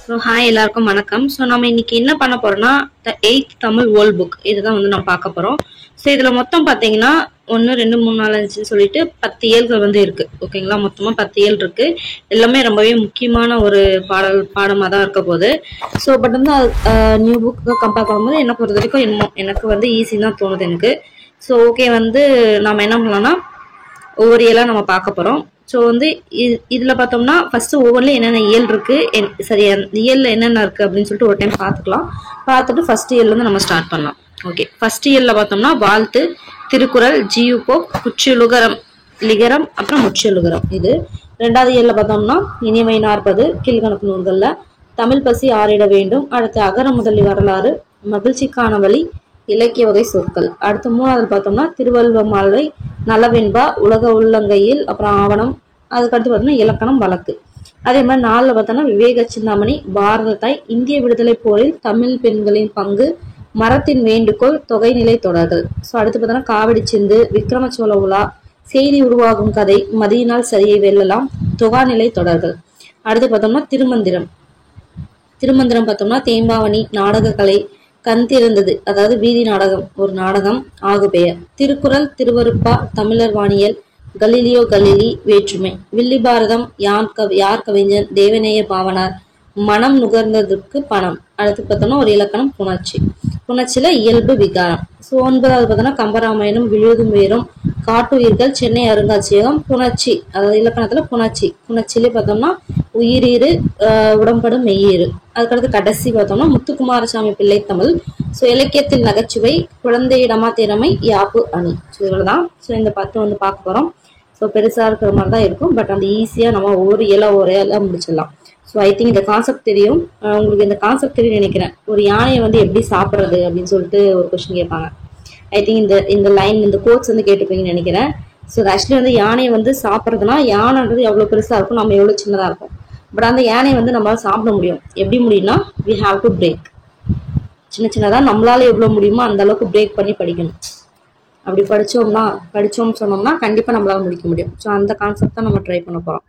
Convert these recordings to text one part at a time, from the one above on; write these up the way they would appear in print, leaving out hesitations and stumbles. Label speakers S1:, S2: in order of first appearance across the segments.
S1: Hi எல்லாருக்கும் வணக்கம். So நம்ம இன்னைக்கு என்ன பண்ண போறோம்னா த 8th தமிழ் வேர்ல்ட் புக் இதுதான் வந்து நம்ம பார்க்க போறோம். ஸோ இதுல மொத்தம் பார்த்தீங்கன்னா 1 2 3 4 5 சொல்லிட்டு 10 இயல்கள் வந்து இருக்கு. ஓகேங்களா, மொத்தமா 10 இயல் இருக்கு. எல்லாமே ரொம்பவே முக்கியமான ஒரு பாடமா தான் இருக்க போகுது. ஸோ பட் வந்து நியூ புக் கம்பேர் பண்ணும்போது என்ன பொறுத்த வரைக்கும் எனக்கு வந்து ஈஸி தான் தோணுது எனக்கு. ஸோ ஓகே, வந்து நம்ம என்ன பண்ணலாம்னா ஒவ்வொரு இயலா நம்ம பார்க்க போறோம். ஸோ வந்து இதுல பார்த்தோம்னா ஃபர்ஸ்ட் ஒவ்வொன்றுல என்னென்ன இயல் இருக்கு, சரி அந்த இயல்ல என்னென்ன இருக்கு அப்படின்னு சொல்லிட்டு ஒரு டைம் பார்த்துக்கலாம். பார்த்துட்டு ஃபர்ஸ்ட் இயல்ல இருந்து நம்ம ஸ்டார்ட் பண்ணலாம். ஓகே, ஃபர்ஸ்ட் இயல்ல பார்த்தோம்னா வாழ்த்து, திருக்குறள், ஜியுபோ, குற்றியலுகரம், லிகரம், அப்புறம் முற்றியலுகரம். இது ரெண்டாவது இயல்ல பார்த்தோம்னா இனிமை 40, கீழ்கணக்கு நூல்கள்ல தமிழ் பசி ஆறிட வேண்டும், அடுத்து அகர முதலி வரலாறு, மகிழ்ச்சிக்கான வழி, இலக்கிய வகை சொற்கள். அடுத்து மூணாவது பார்த்தோம்னா திருவள்ளுவ மாலை, நலவெண்பா, உலக உள்ளங்கையில், அப்புறம் ஆவணம். அதுக்கடுத்து பார்த்தோம்னா இலக்கணம், வழக்கு. அதே மாதிரி 4ல பார்த்தோம்னா விவேக சிந்தாமணி, பாரத தாய், இந்திய விடுதலை போரில் தமிழ் பெண்களின் பங்கு, மரத்தின் வேண்டுகோள், தொகைநிலை தொடர்கள். ஸோ அடுத்து பார்த்தோம்னா காவடி சிந்து, விக்ரமசோழ உலா, செய்தி உருவாகும் கதை, மதியினால் சரியை வெல்லலாம், தொகாநிலை தொடர்கள். அடுத்து பார்த்தோம்னா திருமந்திரம் பார்த்தோம்னா தேம்பாவணி, நாடக கலை, கண் திறந்தது அதாவது வீதி நாடகம் ஒரு நாடகம், ஆகு பெயர். திருக்குறள், திருவருப்பா, தமிழர் வாணியல், கலீலியோ கலீலி, வேற்றுமை. வில்லி பாரதம், யார் கவிஞர், தேவநேய பாவனார், மனம் நுகர்ந்ததற்கு பணம். அடுத்து பார்த்தோம்னா ஒரு இலக்கணம், புணர்ச்சியில இயல்பு, விகாரம். ஸோ 9வது பார்த்தோம்னா கம்பராமாயணம், விழுதும் வேரும், காட்டுயிர்கள், சென்னை அருங்காட்சியகம், புணர்ச்சி அதாவது இலக்கணத்துல புணர்ச்சியிலே பார்த்தோம்னா உயிரீறு, உடம்படும் மெய்யீறு. அதுக்கடுத்து கடைசி பார்த்தோம்னா முத்துக்குமாரசாமி பிள்ளை தமிழ். ஸோ இலக்கியத்தில் நகைச்சுவை, குழந்தையிடமா திறமை, யாப்பு அணி. ஸோ இவ்வளவுதான். ஸோ இந்த 10 வந்து பார்க்க போறோம். ஸோ பெருசா இருக்கிற மாதிரி தான் இருக்கும், பட் அந்த ஈஸியா நம்ம ஒரே இயலா முடிச்சிடலாம். ஸோ ஐ திங்க் இந்த கான்செப்ட் தெரியும் உங்களுக்கு. இந்த கான்செப்ட் தெரியும் நினைக்கிறேன். ஒரு யானையை வந்து எப்படி சாப்பிட்றது அப்படின்னு சொல்லிட்டு ஒரு கொஸ்டின் கேட்பாங்க. ஐ திங்க் இந்த லைன் இந்த கோட்ஸ் வந்து கேட்டுப்பீங்கன்னு நினைக்கிறேன். ஸோ ஆக்சுவலி வந்து யானையை வந்து சாப்பிட்றதுனா யானைன்றது எவ்வளோ பெருசாக இருக்கும், நம்ம எவ்வளோ சின்னதாக இருக்கும். பட் அந்த யானையை வந்து நம்மளால சாப்பிட முடியும். எப்படி முடியும்னா வி ஹாவ் டு பிரேக். சின்னதாக நம்மளால எவ்வளோ முடியுமோ அந்த அளவுக்கு பிரேக் பண்ணி படிக்கணும். அப்படி படிச்சோம்னு சொன்னோம்னா கண்டிப்பாக நம்மளால முடிக்க முடியும். ஸோ அந்த கான்செப்ட் தான் நம்ம ட்ரை பண்ண போகிறோம்.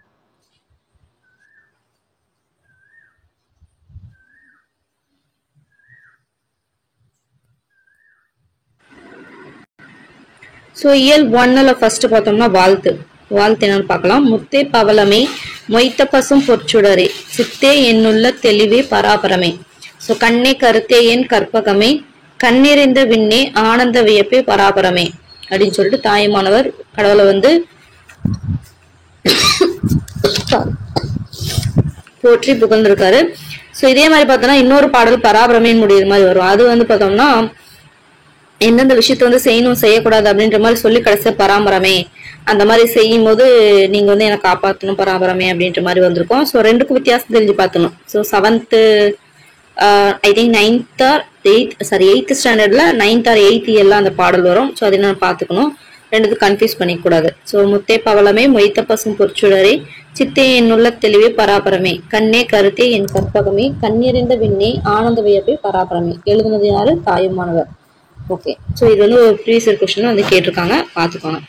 S1: ஸோ இயல் 1ல ஃபர்ஸ்ட் பார்த்தோம்னா வாழ்த்து என்னன்னு பார்க்கலாம். முத்தே பவளமே, மொய்த்த பசும் பொற்சுடரே, சித்தே என்னுள்ள தெளிவே பராபரமே. ஸோ கண்ணே கருத்தே என் கற்பகமே, கண்ணெறிந்த விண்ணே ஆனந்த வியப்பே பராபரமே அப்படின்னு சொல்லிட்டு தாயுமானவர் கடவுளை வந்து போற்றி புகழ்ந்திருக்காரு. ஸோ இதே மாதிரி பார்த்தோம்னா இன்னொரு பாடல் பராபரமேன்னு முடிகிற மாதிரி வரும். அது வந்து பார்த்தோம்னா எந்தெந்த விஷயத்த வந்து செய்யணும் செய்யக்கூடாது அப்படின்ற மாதிரி சொல்லி கடைசியா பராமரமே, அந்த மாதிரி செய்யும் போது நீங்க வந்து எனக்கு காப்பாற்றணும் பராமரமே அப்படின்ற மாதிரி வந்திருக்கும். ஸோ ரெண்டுக்கும் வித்தியாசம் தெரிஞ்சு பார்க்கணும். So 7th I think 9th or 8th ஸ்டாண்டர்ட்ல 9th or 8th எல்லாம் அந்த பாடல் வரும். ஸோ அதை நான் பார்த்துக்கணும், ரெண்டுத்துக்கும் கன்ஃபியூஸ் பண்ணிக்கூடாது. ஸோ முத்தே பவளமே, மொய்த்த பசும் பொற்சுடரே, சித்தே என்னுள்ள தெளிவே பராபரமே, கண்ணே கருத்தே என் கற்பகமே, கண்ணெறிந்த விண்ணே ஆனந்த வியப்பே பராபரமே. எழுதுனது யாரு? தாயுமானவர். ஓகே, ஸோ இது வந்து ஒரு ப்ரீவியஸ் கொஸ்டின் வந்து கேட்டிருக்காங்க, பார்த்துக்கோங்க.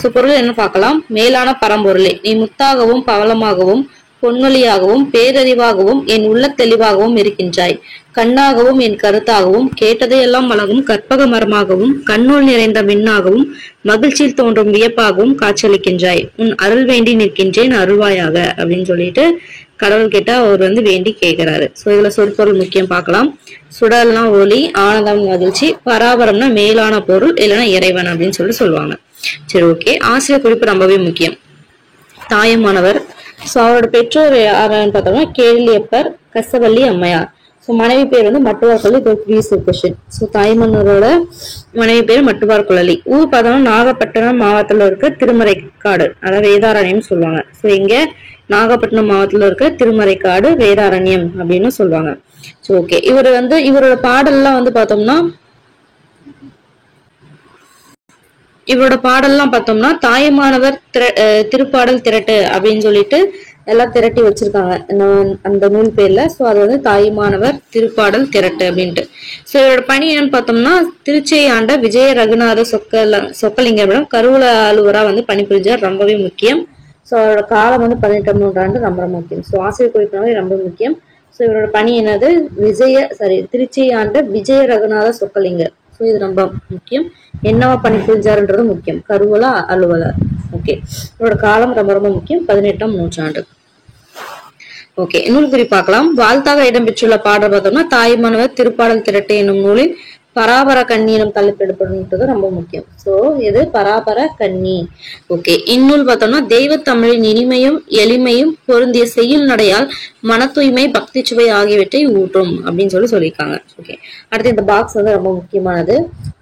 S1: ஸோ பொருள் என்ன பார்க்கலாம். மேலான பரம்பொருளே, நீ முத்தாகவும் பவளமாகவும் பொன்மொழியாகவும் பேரறிவாகவும் என் உள்ள தெளிவாகவும் இருக்கின்றாய். கண்ணாகவும் என் கருத்தாகவும் கேட்டதையெல்லாம் வழங்கும் கற்பக மரமாகவும் கண்ணுள் நிறைந்த மின்னாகவும் மகிழ்ச்சியில் தோன்றும் வியப்பாகவும் காட்சியளிக்கின்றாய். உன் அருள் வேண்டி நிற்கின்றேன் அருள்வாயாக அப்படின்னு சொல்லிட்டு கடவுள் கிட்ட அவர் வந்து வேண்டி கேட்கிறாரு. ஸோ இதுல சொற்பொருள் முக்கியம் பார்க்கலாம். சுடல்னா ஒளி, ஆனந்தம் மகிழ்ச்சி, பராபரம்னா மேலான பொருள், இல்லைன்னா இறைவன் அப்படின்னு சொல்லிட்டு சொல்லுவாங்க. சரி, ஓகே. ஆசிரியர் குறிப்பு ரொம்பவே முக்கியம். தாயுமானவர். ஸோ அவரோட பெற்றோர் யாருன்னு பார்த்தோம்னா கேள்வியப்பர், கசவள்ளி அம்மையார். ஸோ மனைவி பேர் வந்து மட்டுவார் குழலி. இது ப்ரீவியஸ் கொஸ்டின். ஸோ தாய்மன்னரோட மனைவி பேர் மட்டுவார் குழலி. ஊர் பார்த்தோம்னா நாகப்பட்டினம் மாவட்டத்தில் இருக்க திருமறைக்காடு, அதாவது வேதாரண்யம் சொல்லுவாங்க. ஸோ இங்க நாகப்பட்டினம் மாவட்டத்தில் இருக்க திருமறைக்காடு வேதாரண்யம் அப்படின்னு சொல்லுவாங்க. ஸோ ஓகே, இவரோட பாடல்லாம் வந்து பார்த்தோம்னா பார்த்தோம்னா தாயுமானவர் திருப்பாடல் திரட்டு அப்படின்னு சொல்லிட்டு எல்லாம் திரட்டி வச்சிருக்காங்க அந்த நூல் பேர்ல. ஸோ அது வந்து தாயுமானவர் திருப்பாடல் திரட்டு அப்படின்ட்டு. ஸோ இவரோட பணி என்னன்னு பார்த்தோம்னா திருச்சியை ஆண்ட விஜய ரகுநாத சொக்கலிங்கமிடம் கருவூல ஆளுவரா வந்து பணிபுரிஞ்சார். ரொம்பவே முக்கியம். ஸோ அவரோட காலம் வந்து 18ஆம் நூற்றாண்டு ரொம்ப முக்கியம். ஸோ ஆசிரியர் குறிப்பினாலே ரொம்ப முக்கியம். ஸோ இவரோட பணி என்னது, திருச்சியை ஆண்ட விஜய ரகுநாத சொக்கலிங்கர். ஸோ இது ரொம்ப முக்கியம். என்னவா பணி புரிஞ்சாருன்றது முக்கியம். கருவூல அலுவலர். ஓகே, இவரோட காலம் ரொம்ப ரொம்ப முக்கியம், 18ஆம் நூற்றாண்டு. ஓகே, நூல் குறிப்பாக்கலாம். வாழ்த்தாக இடம்பெற்றுள்ள பாடல் பார்த்தோம்னா தாய்மானவர் திருப்பாடல் திரட்டு என்னும் நூலில் பராபர கண்ணி எனும் தலைப்பிடப்படுன்றது ரொம்ப முக்கியம். சோ இது பராபர கண்ணி. ஓகே, இந்நூல் பார்த்தோம்னா தெய்வ தமிழின் இனிமையும் எளிமையும் பொருந்திய செய்யுள் நடையால் மன தூய்மை பக்தி சுவை ஆகியவற்றை ஊற்றும் அப்படின்னு சொல்லியிருக்காங்க. ஓகே, அடுத்து இந்த பாக்ஸ் வந்து ரொம்ப முக்கியமானது.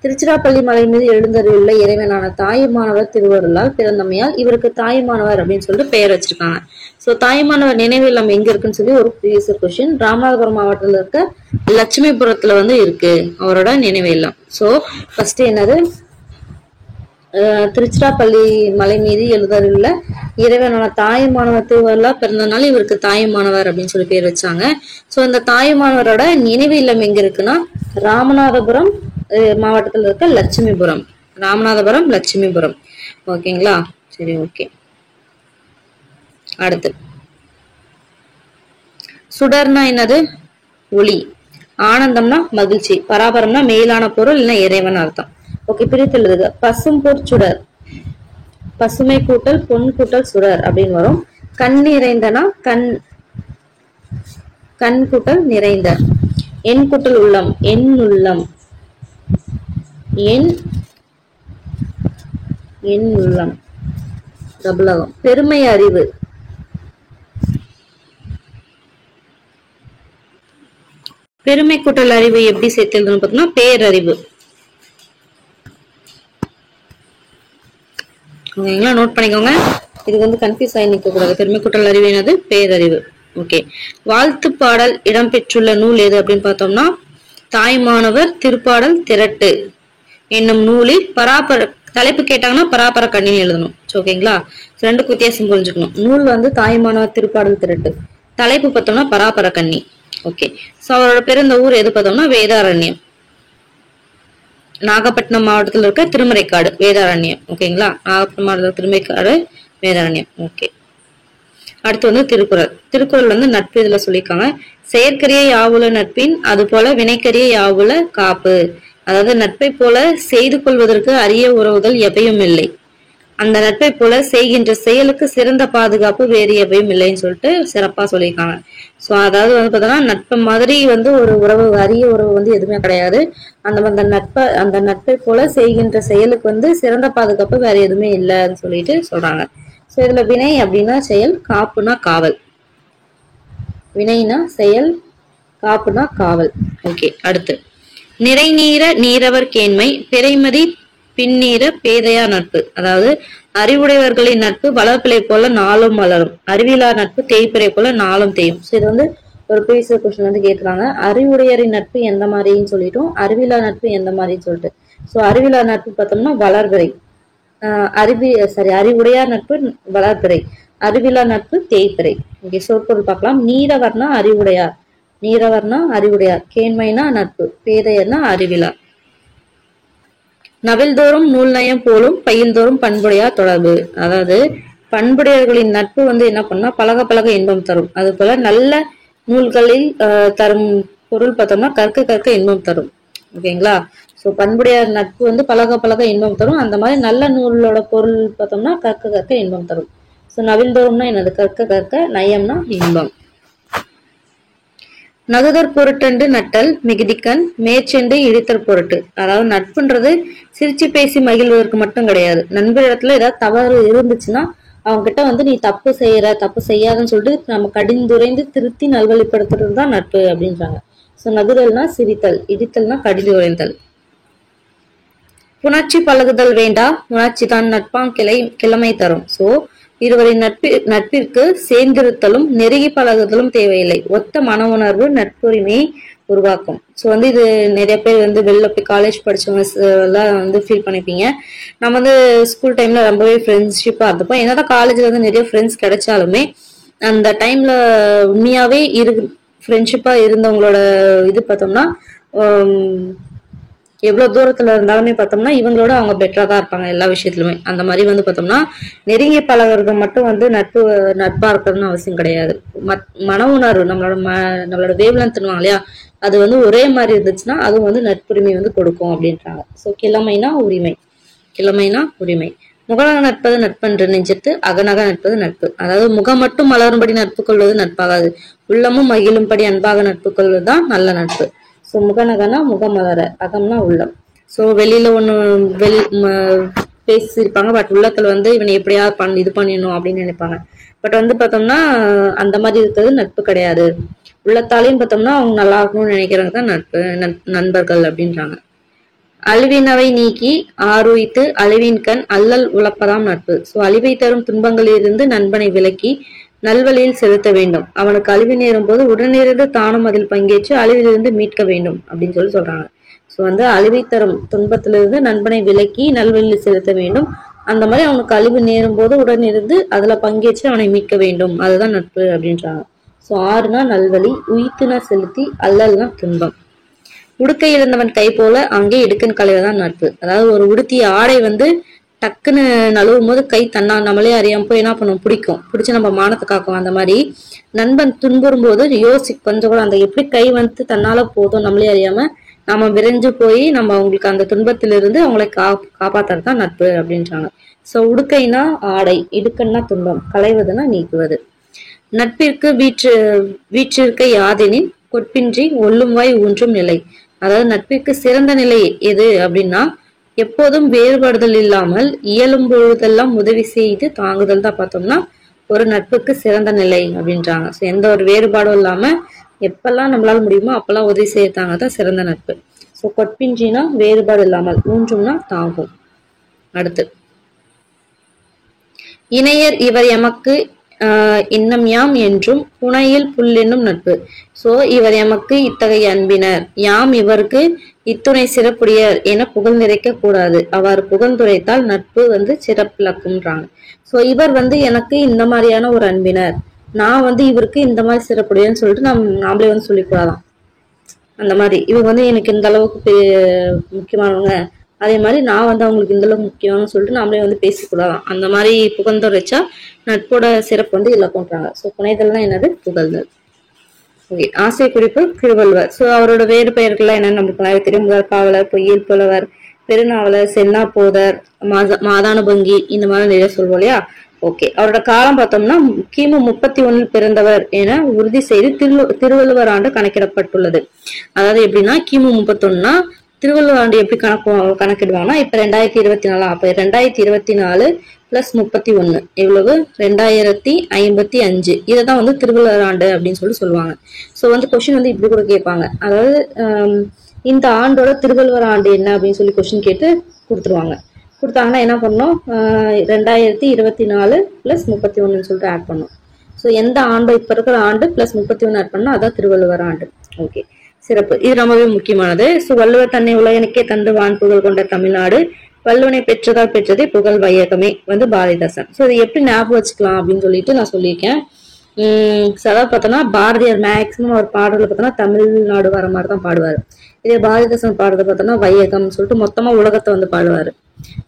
S1: திருச்சிராப்பள்ளி மலை மீது எழுந்தருளுள்ள இறைவனான தாயுமானவர் திருவருளால் பிறந்தமையால் இவருக்கு தாயுமானவர் அப்படின்னு சொல்லிட்டு பெயர் வச்சிருக்காங்க. சோ தாயுமானவர் நினைவு இல்லம் எங்க இருக்குன்னு சொல்லி ஒரு ப்ரீவியஸ் கொஸ்டின். ராமநாதபுரம் மாவட்டத்துல இருக்க லட்சுமிபுரத்துல வந்து இருக்கு அவரோட நினைவு இல்லம். சோ ஃபர்ஸ்ட் என்னது, திருச்சிராப்பள்ளி மலை மீது எழுதருள்ள இறைவனான தாயுமானவர் திருவருளால் பிறந்தனால இவருக்கு தாயுமானவர் அப்படின்னு சொல்லி பேர் வச்சாங்க. சோ இந்த தாயுமானவரோட நினைவு இல்லம் எங்க இருக்குன்னா ராமநாதபுரம் மாவட்டத்துல இருக்க லட்சுமிபுரம். ராமநாதபுரம் லட்சுமிபுரம். ஓகேங்களா, சரி. ஓகே, அடுத்து சுடர்னா என்னது, ஒளி. ஆனந்தம்னா மகிழ்ச்சி. பராபரம்னா மேலான பொருள் இல்ல இறைவன் அர்த்தம். ஓகே, பிரித்துள்ளது. பசும்பொற் சுடர், பசுமை கூட்டல் பொன் கூட்டல் சுடர் அப்படின்னு வரும். கண் நிறைந்தனா கண் கூட்டல் நிறைந்த. என் கூட்டல் உள்ளம், என் உள்ளம், என் உள்ளம் டபுளகம். பெருமை அறிவு, பெருமை கூட்டல் அறிவு எப்படி சேர்த்து பார்த்தோம்னா பேரறிவு. ஓகேங்களா, நோட் பண்ணிக்கோங்க. இது வந்து கன்ஃபியூஸ் ஆகி நிற்க கூடாது. பெருமை கூட்டல் அறிவு என்னது, பேரறிவு. ஓகே, வாழ்த்து பாடல் இடம்பெற்றுள்ள நூல் எது அப்படின்னு பார்த்தோம்னா தாய்மானவர் திருப்பாடல் திரட்டு என்னும் நூலில் தலைப்பு கேட்டாங்கன்னா பராபர கண்ணின்னு எழுதணும். ஓகேங்களா, ரெண்டுக்கு வித்தியாசம் புரிஞ்சுக்கணும். நூல் வந்து தாய்மானவர் திருப்பாடல் திரட்டு, தலைப்பு பார்த்தோம்னா பராபர கண்ணி. ஓகே, சோ அவரோட பிறந்த ஊர் எது பார்த்தோம்னா வேதாரண்யம். நாகப்பட்டினம் மாவட்டத்தில் இருக்க திருமறைக்காடு வேதாரண்யம். ஓகேங்களா, நாகப்பட்டினம் மாவட்டத்தில் திருமறைக்காடு வேதாரண்யம். ஓகே, அடுத்து வந்து திருக்குறள். திருக்குறள் வந்து நட்பு இதுல சொல்லியிருக்காங்க. செயற்கரிய யாவுல நட்பின் அது போல வினைக்கரிய யாவுல காப்பு. அதாவது நட்பை போல செய்து கொள்வதற்கு அரிய உறவுகள் எவையும் இல்லை, அந்த நட்பை போல செய்கின்ற செயலுக்கு சிறந்த பாதுகாப்பு வேறு எவையும் இல்லைன்னு சொல்லிட்டு சிறப்பா சொல்லியிருக்காங்க. சோ அதாவது வந்து பார்த்தோம்னா நட்பு மாதிரி வந்து ஒரு உறவு, அரிய உறவு வந்து எதுவுமே கிடையாது. அந்த நட்பை போல செய்கின்ற செயலுக்கு வந்து சிறந்த பாதுகாப்பு வேற எதுவுமே இல்லைன்னு சொல்லிட்டு சொல்றாங்க. சோ இதுல வினை அப்படின்னா செயல், காப்புனா காவல். வினைனா செயல், காப்புனா காவல். ஓகே, அடுத்து நிறைநீர நீரவர் கேண்மை பிறைமதி பின்னீர பேதையா நட்பு. அதாவது அறிவுடையவர்களின் நட்பு வளர்ப்பிலை போல நாளும் வளரும், அறிவிலா நட்பு தேய்ப்பிறை போல நாளும் தேயும். சோ இது வந்து ஒரு ப்ரீவியஸ் கொஸ்டின் வந்து கேட்கிறாங்க. அறிவுடையரின் நட்பு எந்த மாதிரின்னு சொல்லிட்டோம், அறிவிலா நட்பு எந்த மாதிரின்னு சொல்லிட்டு. சோ அறிவிலா நட்பு பார்த்தோம்னா வளர்பிறை, அறிவுடையார் நட்பு வளர்பிறை, அறிவிலா நட்பு தேய்பிறை. ஓகே, சொற்பொருள் பார்க்கலாம். நீரவர்னா அறிவுடையார், நீரவர்னா அறிவுடையார், கேண்மைனா நட்பு, பேதையர்னா அறிவிலா. நவில்தோறும் நூல் நயம் போலும் பயில்தோறும் பண்புடையார் தொடர்பு. அதாவது பண்புடையவர்களின் நட்பு வந்து என்ன பண்ணா பழக பழக இன்பம் தரும். அது போல நல்ல நூல்களில் தரும் பொருள் பார்த்தோம்னா கற்க கற்க இன்பம் தரும். ஓகேங்களா, சோ பண்புடையார் நட்பு வந்து பழக பழக இன்பம் தரும். அந்த மாதிரி நல்ல நூலோட பொருள் பார்த்தோம்னா கற்க கற்க இன்பம் தரும். சோ நவில்தோறும்னா என்னது, கற்க கற்க, நயம்னா இன்பம். நகுதற் பொருட்டென்று நட்டல் மிகுதிக்கண் மேற்சென்று இழித்தற் பொருட்டு. அதாவது நட்புன்றது சிரிச்சு பேசி மகிழ்வதற்கு மட்டும் கிடையாது. நண்பரிடத்துல ஏதாவது தவறு இருந்துச்சுன்னா அவங்க கிட்ட வந்து நீ தப்பு செய்யாதுன்னு சொல்லிட்டு நம்ம கடிந்துரைந்து திருத்தி நல்வழிப்படுத்துறது தான் நட்பு அப்படின்றாங்க. சோ நகுதல்னா சிரித்தல், இடித்தல்னா கடிந்து உரைந்தல். புணர்ச்சி பழகுதல் வேண்டா, உணர்ச்சி தான் நட்பாம் கிழமை தரும். சோ இருவரின் நட்பிற்கு சேர்ந்திருத்தலும் நெருங்கி பழகுதலும் தேவையில்லை, ஒத்த மன உணர்வு நட்புரிமையை உருவாக்கும். ஸோ வந்து இது நிறைய பேர் வந்து வெளில போய் காலேஜ் படிச்சவங்க எல்லாம் வந்து ஃபீல் பண்ணிப்பீங்க. நம்ம வந்து ஸ்கூல் டைம்ல ரொம்பவே ஃப்ரெண்ட்ஷிப்பா இருந்தப்போ, என்னதான் காலேஜ்ல வந்து நிறைய ஃப்ரெண்ட்ஸ் கிடைச்சாலுமே அந்த டைம்ல உண்மையாவே ஃப்ரெண்ட்ஷிப்பா இருந்தவங்களோட இது பார்த்தோம்னா எவ்வளவு தூரத்துல இருந்தாலுமே பார்த்தோம்னா இவங்களோட அவங்க பெட்டரா தான் இருப்பாங்க எல்லா விஷயத்துலயுமே. அந்த மாதிரி வந்து பார்த்தோம்னா நெருங்கி பழகிறது மட்டும் வந்து நட்பா இருக்கணும்னு அவசியம் கிடையாது. மன உணர்வு நம்மளோட வேவ்லென்த்னுவாங்க இல்லையா, அது வந்து ஒரே மாதிரி இருந்துச்சுன்னா அது வந்து நட்புரிமை வந்து கொடுக்கும் அப்படின்றாங்க. ஸோ கிழமைனா உரிமை. முகநக நட்பது நட்பன்று நெஞ்சத்து அகநக நட்பது நட்பு. அதாவது முகம் மட்டும் மலரும்படி நட்பு கொள்வது நட்பாகாது, உள்ளமும் மகிழும்படி அன்பாக நட்பு கொள்வதுதான் நல்ல நட்பு. ஸோ முகநகனா முகமலர, அகம்னா உள்ளம். ஸோ வெளியில ஒண்ணு பேசியிருப்பாங்க, பட் உள்ளத்துல வந்து இவனை எப்படியா இது பண்ணிடணும் அப்படின்னு நினைப்பாங்க. பட் வந்து பார்த்தோம்னா அந்த மாதிரி இருக்கிறது நட்பு கிடையாது. உள்ளத்தாலையும் பார்த்தோம்னா அவங்க நல்லா இருக்கணும்னு நினைக்கிறவங்க தான் நண்பர்கள் அப்படின்றாங்க. அழிவினவை நீக்கி ஆருய்த்து அழிவின்கண் அல்லல் உழப்பதாம் நட்பு. சோ அழிவை தரும் துன்பங்களிலிருந்து நண்பனை விலக்கி நல்வழியில் செலுத்த வேண்டும். அவனுக்கு அழிவு நேரும் போது உடனிருந்து தானும் அதில் பங்கேற்று அழிவிலிருந்து மீட்க வேண்டும் அப்படின்னு சொல்றாங்க. சோ வந்து அழிவை தரும் துன்பத்திலிருந்து நண்பனை விலக்கி நல்வழியில் செலுத்த வேண்டும். அந்த மாதிரி அவனுக்கு அழிவு நேரும் போது உடனிருந்து அதுல பங்கேற்று அவனை மீட்க வேண்டும், அதுதான் நட்பு அப்படின்றாங்க. சோ ஆறுனா நல்வழி, உயிர்த்துனா செலுத்தி, அல்லல்னா துன்பம். உடுக்கை இழந்தவன் கை போல அங்கே இடுக்கன் கலைவதான் நட்பு. அதாவது ஒரு உடுத்திய ஆடை வந்து டக்குன்னு நழுவும் போது கை நம்மளே அறியாம போய் என்ன பண்ணும், பிடிச்சு நம்ம மானத்தை காக்கும். அந்த மாதிரி நண்பன் துன்புறும் போது கொஞ்சம் கூட அந்த எப்படி கை வந்து தன்னால போதும் நம்மளே அறியாம நம்ம விரைஞ்சு போய் நம்ம அவங்களுக்கு அந்த துன்பத்திலிருந்து அவங்களை காப்பாத்துறதுதான் நட்பு அப்படின்றாங்க. சோ உடுக்கைனா ஆடை, இடுக்கன்னா துன்பம், களைவதுன்னா நீக்குவது. நட்பிற்கு வீற்றிருக்க யாதெனின் கொட்பின்றி ஒல்லும் வாய் ஊன்றும் நிலை. அதாவது நட்பிற்கு சிறந்த நிலை எது அப்படின்னா எப்போதும் வேறுபடுதல் இல்லாமல் இயலும் பொழுதெல்லாம் உதவி செய்து தாங்குதல் தான் பார்த்தோம்னா ஒரு நட்புக்கு சிறந்த நிலை அப்படின்றாங்க. ஸோ எந்த ஒரு வேறுபாடும் இல்லாம எப்பெல்லாம் நம்மளால முடியுமோ அப்பெல்லாம் உதவி செய்யத்தாங்க தான் சிறந்த நட்பு. ஸோ கொட்பின்றினா வேறுபாடு இல்லாமல், ஊன்றும்னா தாங்கும். அடுத்து இணையர் இவர் எமக்கு இன்னம் யாம் என்றும் புனையில் புல்லென்னும் நட்பு. சோ இவர் எமக்கு இத்தகைய அன்பினர், யாம் இவருக்கு இத்துணை சிறப்புடையர் என புகழ் நிறைக்க கூடாது. அவ்வாறு புகழ்ந்துரைத்தால் நட்பு வந்து சிறப்பிழக்கும்ன்றாங்க. சோ இவர் வந்து எனக்கு இந்த மாதிரியான ஒரு அன்பினர், நான் வந்து இவருக்கு இந்த மாதிரி சிறப்புடையன்னு சொல்லிட்டு நாமளே வந்து சொல்லிக்கூடாதான். அந்த மாதிரி இவங்க வந்து எனக்கு இந்த அளவுக்கு முக்கியமானவங்க, அதே மாதிரி நான் வந்து அவங்களுக்கு இந்த அளவுக்கு முக்கியம்னு சொல்லிட்டு நாமளே வந்து பேசிக்கூடாதான். அந்த மாதிரி புகழ்ந்துரைச்சா நட்போட சிறப்பு வந்து இழக்கும்ன்றாங்க. ஸோ புனைதல்னா என்னது, புகழ்தல். ஓகே, ஆசை குறிப்பு திருவள்ளுவர். ஸோ அவரோட வேறு பெயர்கள்லாம் என்னன்னு நம்மளுக்கு நிறைய தெரியும். முதற்காவலர், பொய்யில் புலவர், பெருநாவலர், சென்னா போதர், மாதானுபங்கி, இந்த மாதிரி நிறைய சொல்வோம் இல்லையா. ஓகே, அவரோட காலம் பார்த்தோம்னா கிமு 31 பிறந்தவர் என உறுதி செய்து திருவள்ளுவர் ஆண்டு கணக்கிடப்பட்டுள்ளது. அதாவது எப்படின்னா கிமு 31னா திருவள்ளுவர் ஆண்டு எப்படி கணக்கிடுவாங்கன்னா இப்ப 2024, அப்ப 2024 பிளஸ் 31 எவ்வளவு, 2055. இதைதான் வந்து திருவள்ளுவர் ஆண்டு அப்படின்னு சொல்லுவாங்க. சோ வந்து கொஸ்டின் வந்து இப்படி கூட கேட்பாங்க. அதாவது இந்த ஆண்டோட திருவள்ளுவர் ஆண்டு என்ன அப்படின்னு சொல்லி கொஸ்டின் கேட்டு கொடுத்துருவாங்க. கொடுத்தாங்கன்னா என்ன பண்ணணும், 2024 பிளஸ் 31 சொல்லிட்டு ஆட் பண்ணும். ஸோ எந்த ஆண்டு இப்ப இருக்கிற ஆண்டு பிளஸ் 31 ஆட் பண்ணா அதான் திருவள்ளுவர் ஆண்டு. ஓகே, சிறப்பு. இது ரொம்பவே முக்கியமானது. ஸோ வள்ளுவர் தன்னை உலகனுக்கே தந்து வான் புகழ் கொண்ட தமிழ்நாடு, வள்ளுவனை பெற்றதே புகழ் வையகமே வந்து பாரதிதாசன். ஸோ இதை எப்படி ஞாபகம் வச்சுக்கலாம் அப்படின்னு சொல்லிட்டு நான் சொல்லியிருக்கேன். அதாவது பார்த்தோன்னா பாரதியார் மேக்சிமம் அவர் பாடல பார்த்தோன்னா தமிழ்நாடு வர மாதிரி தான் பாடுவார். இதே பாரதிதாசன் பாடுறத பார்த்தோன்னா வையகம்னு சொல்லிட்டு மொத்தமா உலகத்தை வந்து பாடுவாரு.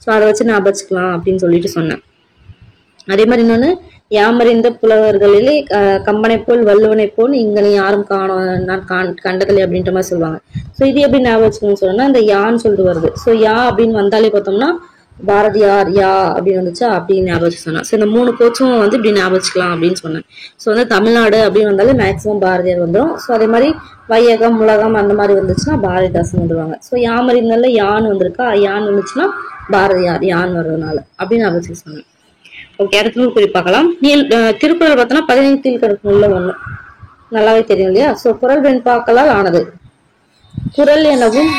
S1: ஸோ அதை வச்சு ஞாபகம் வச்சுக்கலாம் அப்படின்னு சொல்லிட்டு சொன்னேன். அதே மாதிரி இன்னொன்னு, யாமறிந்த புலவர்களிலே கம்பனை போல் வள்ளுவனை போல் இங்கனை யாரும் நான் கண்டதில்லை அப்படின்ற மாதிரி சொல்லுவாங்க. ஸோ இது எப்படி ஞாபகம் வச்சுக்கணும்னு சொன்னா இந்த யான்னு சொல்லிட்டு வருது. ஸோ யா அப்படின்னு வந்தாலே பார்த்தோம்னா பாரதியார் யா அப்படின்னு வந்துச்சா அப்படின்னு ஞாபகம் வச்சு சொன்னா. ஸோ இந்த 3 கோச்சும் வந்து இப்படி ஞாபகம் வச்சுக்கலாம் அப்படின்னு சொன்னேன். ஸோ வந்து தமிழ்நாடு அப்படின்னு வந்தாலே மேக்சிமம் பாரதியார் வந்துடும். ஸோ அதே மாதிரி வையகம் உலகம் அந்த மாதிரி வந்துச்சுன்னா பாரதிதாசன் வந்துடுவாங்க. ஸோ யாமறிந்தால யான்னு வந்திருக்கா, யான்னு வந்துச்சுன்னா பாரதியார் யான்னு வர்றதுனால அப்படின்னு ஞாபகம் வச்சு சொன்னேன். ஓகே, அடுத்த நூல் குறிப்பாக்கலாம். திருக்குறள் பார்த்தோன்னா 15 கணக்கு நூல்ல ஒண்ணு, நல்லாவே தெரியும் இல்லையா. சோ குறள் வெண்பாக்களால் ஆனது. குறள் எனவும்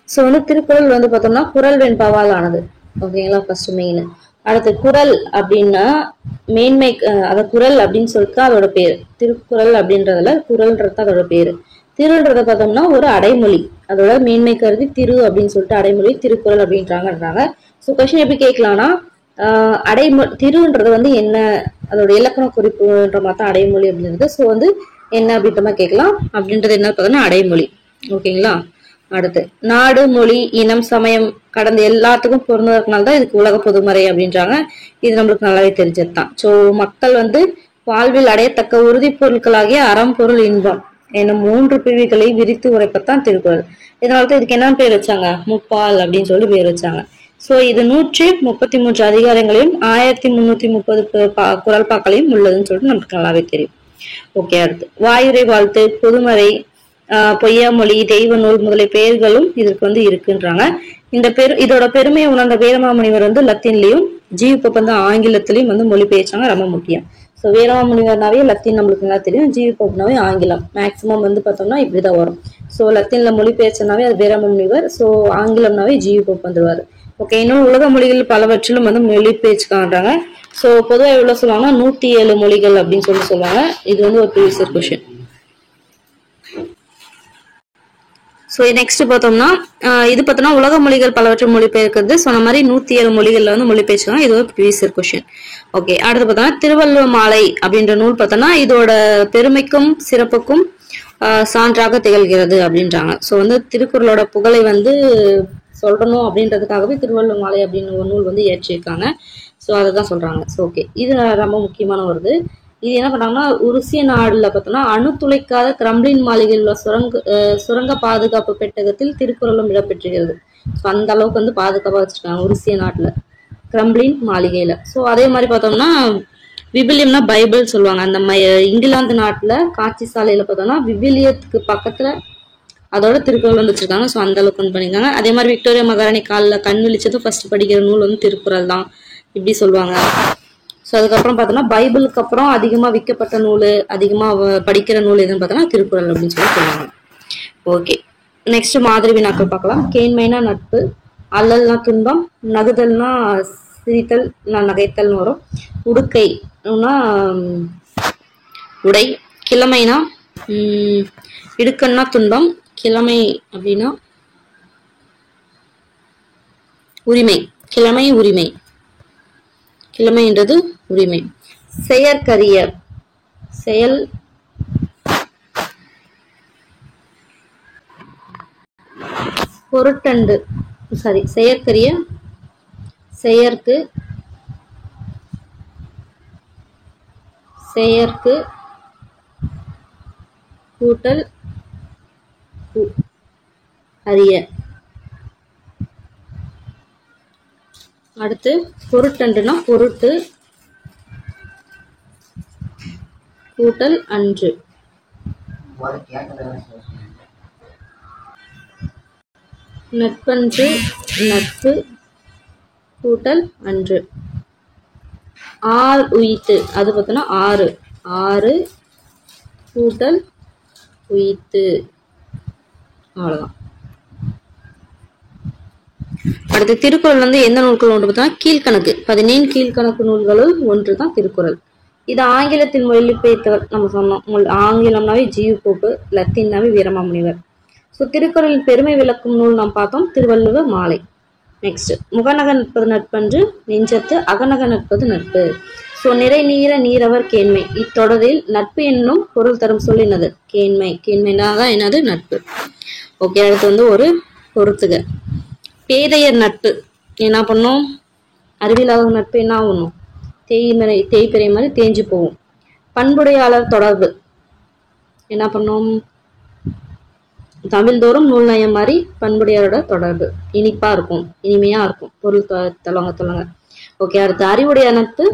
S1: சோ வந்து திருக்குறள் வந்து பார்த்தோம்னா குறள் வெண்பாவால் ஆனது. ஓகேங்களா, ஃபர்ஸ்ட் மெயின். அடுத்து குறள் அப்படின்னா மேன்மை, அத குறள் அப்படின்னு சொல்லிட்டு அதோட பேரு. திருக்குறள் அப்படின்றதுல குறள்ன்றது அதோட பேரு. திருன்றத பார்த்தோம்னா ஒரு அடைமொழி, அதோட மேன்மை கருதி திரு அப்படின்னு சொல்லிட்டு அடைமொழி திருக்குறள் அப்படின்றாங்கன்றாங்க. ஸோ கொஸ்டின் எப்படி கேட்கலாம்னா திருன்றது வந்து என்ன, அதோட இலக்கண குறிப்புன்ற மாதிரி தான் அடைமொழி அப்படின்றது. ஸோ வந்து என்ன அப்படின்ற மாதிரி கேட்கலாம். அப்படின்றது என்ன பார்த்தோம்னா அடைமொழி. ஓகேங்களா. அடுத்து நாடு, மொழி, இனம், சமயம் கடந்த எல்லாத்துக்கும் பொருந்ததுனால தான் இதுக்கு உலக பொதுமறை அப்படின்றாங்க. இது நம்மளுக்கு நல்லாவே தெரிஞ்சது தான். ஸோ மக்கள் வந்து வாழ்வில் அடையத்தக்க உறுதி பொருட்களாகிய அறம், பொருள், இன்பம் என்னும் 3 பிரிவுகளை விரித்து உரைப்பத்தான் திருக்குறள். இதனால்தான் இதுக்கு என்ன பேர் வச்சாங்க, முப்பால் அப்படின்னு சொல்லி பேர் வச்சாங்க. சோ இது 133 அதிகாரங்களையும் 1330 குறள் பாக்களையும் உள்ளதுன்னு சொல்லிட்டு நமக்கு நல்லாவே தெரியும். ஓகே. அடுத்து வாயுரை வாழ்த்து, பொதுமறை, பொய்யாமொழி, தெய்வ நூல் முதலிய பெயர்களும் இதற்கு வந்து இருக்குன்றாங்க. இதோட பெருமையை உணர்ந்த வீரமாமுனிவர் வந்து லத்தீன்லயும், ஜியு வந்து ஆங்கிலத்திலயும் வந்து மொழிபெயர்ச்சாங்க. ரொம்ப முக்கியம். ஸோ வீரமாமுனிவர்னாவே லத்தீன் நம்மளுக்கு நல்லா தெரியும், ஜியு ஆங்கிலம். மேக்சிமம் வந்து பார்த்தோம்னா இப்படிதான் வரும். ஸோ லத்தீன்ல மொழிபெயர்ச்சனாவே அது வீரமாமுனிவர், ஸோ ஆங்கிலம்னாவே ஜியு வந்துருவாரு. ஓகே. இன்னும் உலக மொழிகள் பலவற்றிலும் வந்து மொழிபெயர்ச்சி காண்றாங்க. ஸோ பொதுவாக எவ்வளவு சொல்லுவாங்கன்னா 107 மொழிகள் அப்படின்னு சொல்லி சொல்லுவாங்க. இது வந்து ஒரு ப்ரீவியஸ் கொஸ்டின். ஸோ நெக்ஸ்ட் பார்த்தோம்னா இது பார்த்தோம்னா உலக மொழிகள் பலவற்றை மொழிபெயர்க்கிறது சொன்ன மாதிரி 107 மொழிகள்ல வந்து மொழிபெயர்ச்சாங்க. இது ஒரு ப்ரீவியஸ் கொஸ்டின். ஓகே. அடுத்து பார்த்தோம்னா திருவள்ளுவர் மாலை அப்படின்ற நூல் பார்த்தோம்னா இதோட பெருமைக்கும் சிறப்புக்கும் சான்றாக திகழ்கிறது அப்படின்றாங்க. ஸோ வந்து திருக்குறளோட புகழை வந்து சொல்லணும் அப்படின்றதுக்காகவே திருவள்ளுவர் மாலை அப்படின்னு ஒரு நூல் வந்து இயற்றியிருக்காங்க. ஸோ அதை தான் சொல்றாங்க. So okay. இது ரொம்ப முக்கியமான வருது. இது என்ன பண்ணாங்கன்னா உருசிய நாடுல பார்த்தோம்னா அணு துளைக்காத கிரம்ளின் மாளிகையில் உள்ள சுரங்க பாதுகாப்பு பெட்டகத்தில் திருக்குறளும் இடம்பெற்றிருக்கிறது. ஸோ அந்த அளவுக்கு வந்து பாதுகாப்பா வச்சிருக்காங்க உருசிய நாட்டுல, கிரம்ளின் மாளிகையில. ஸோ அதே மாதிரி பார்த்தோம்னா விபிலியம்னா பைபிள் சொல்லுவாங்க. அந்த இங்கிலாந்து நாட்டுல காட்சி சாலையில பார்த்தோம்னா விபிலியத்துக்கு பக்கத்துல அதோட திருக்குறள் வந்து வச்சிருக்காங்க. ஸோ அந்த அளவுக்கு வந்து பண்ணியிருக்காங்க. அதே மாதிரி விக்டோரியா மகாராணி காலில் கண் விழிச்சதும் ஃபர்ஸ்ட் படிக்கிற நூல் வந்து திருக்குறள் தான் இப்படி சொல்லுவாங்க. ஸோ அதுக்கப்புறம் பார்த்தோம்னா பைபிளுக்கு அப்புறம் அதிகமா விற்கப்பட்ட நூல், அதிகமா படிக்கிற நூல் எதுன்னு பார்த்தோம்னா திருக்குறள் அப்படின்னு சொல்லி சொல்லுவாங்க. ஓகே. நெக்ஸ்ட் மாதிரி வினாக்கள் பார்க்கலாம். கேண்மைனா நட்பு, அல்லல்னா துன்பம், நகுதல்னா சிரித்தல் நகைத்தல்னு வரும், உடுக்கைனா உடை, கிழமைனா இடுக்கன்னா துன்பம், கிழமை அப்படின்னா உரிமை, கிழமை உரிமை, கிழமைன்றது உரிமை. செயற்கரிய, செயல் பொருட்டண்டு, செயற்கரிய, செயற்கு, செயற்கு கூட்டல் அறிய. அடுத்து பொருட்டண்டுனா பொருட்டு கூட்டல் அன்று. நட்பன்று, நட்பு கூட்டல் அன்று. ஆர் உயித்து, அது பார்த்தோன்னா ஆறு, ஆறு கூட்டல் உயித்து. அவ்வளவுதான். அடுத்து திருக்குறள் வந்து எந்த நூல்கள் ஒன்று பார்த்தோம்னா கீழ்கணக்கு, 17 கீழ்கணக்கு நூல்களுள் ஒன்று தான் திருக்குறள். இது ஆங்கிலத்தில் மொழிபெயர்த்தவர் நம்ம சொன்னோம். ஆங்கிலம்னாவே ஜியு போப்பு, லத்தீன்னாவே வீரமாமுனிவர். ஸோ திருக்குறளின் பெருமை விளக்கும் நூல் நாம் பார்த்தோம் திருவள்ளுவர் மாலை. நெக்ஸ்ட் முகநக நட்பது நட்பன்று நெஞ்சத்து, அகநக நட்பது நட்பு. ஸோ நிறை நீர நீரவர் கேண்மை. இத்தொடரில் நட்பு என்னும் பொருள் தரும் சொல் என்னது, கேண்மை. கேண்மைனாதான் என்னது, நட்பு. ஓகே. அடுத்து வந்து ஒரு பொறுத்துக. பேதையர் நட்பு என்ன பண்ணும், அறிவியலாத நட்பு என்ன ஆகணும், தேய்பிறை மாதிரி தேஞ்சு போகும். பண்புடையாளர் தொடர்பு என்ன பண்ணும், தமிழ்தோறும் நூல் நயம் மாதிரி பண்புடையாரோட தொடர்பு இனிப்பா இருக்கும், இனிமையா இருக்கும், பொருள் தொலங்க. ஓகே. அடுத்து அறிவுடைய நட்பு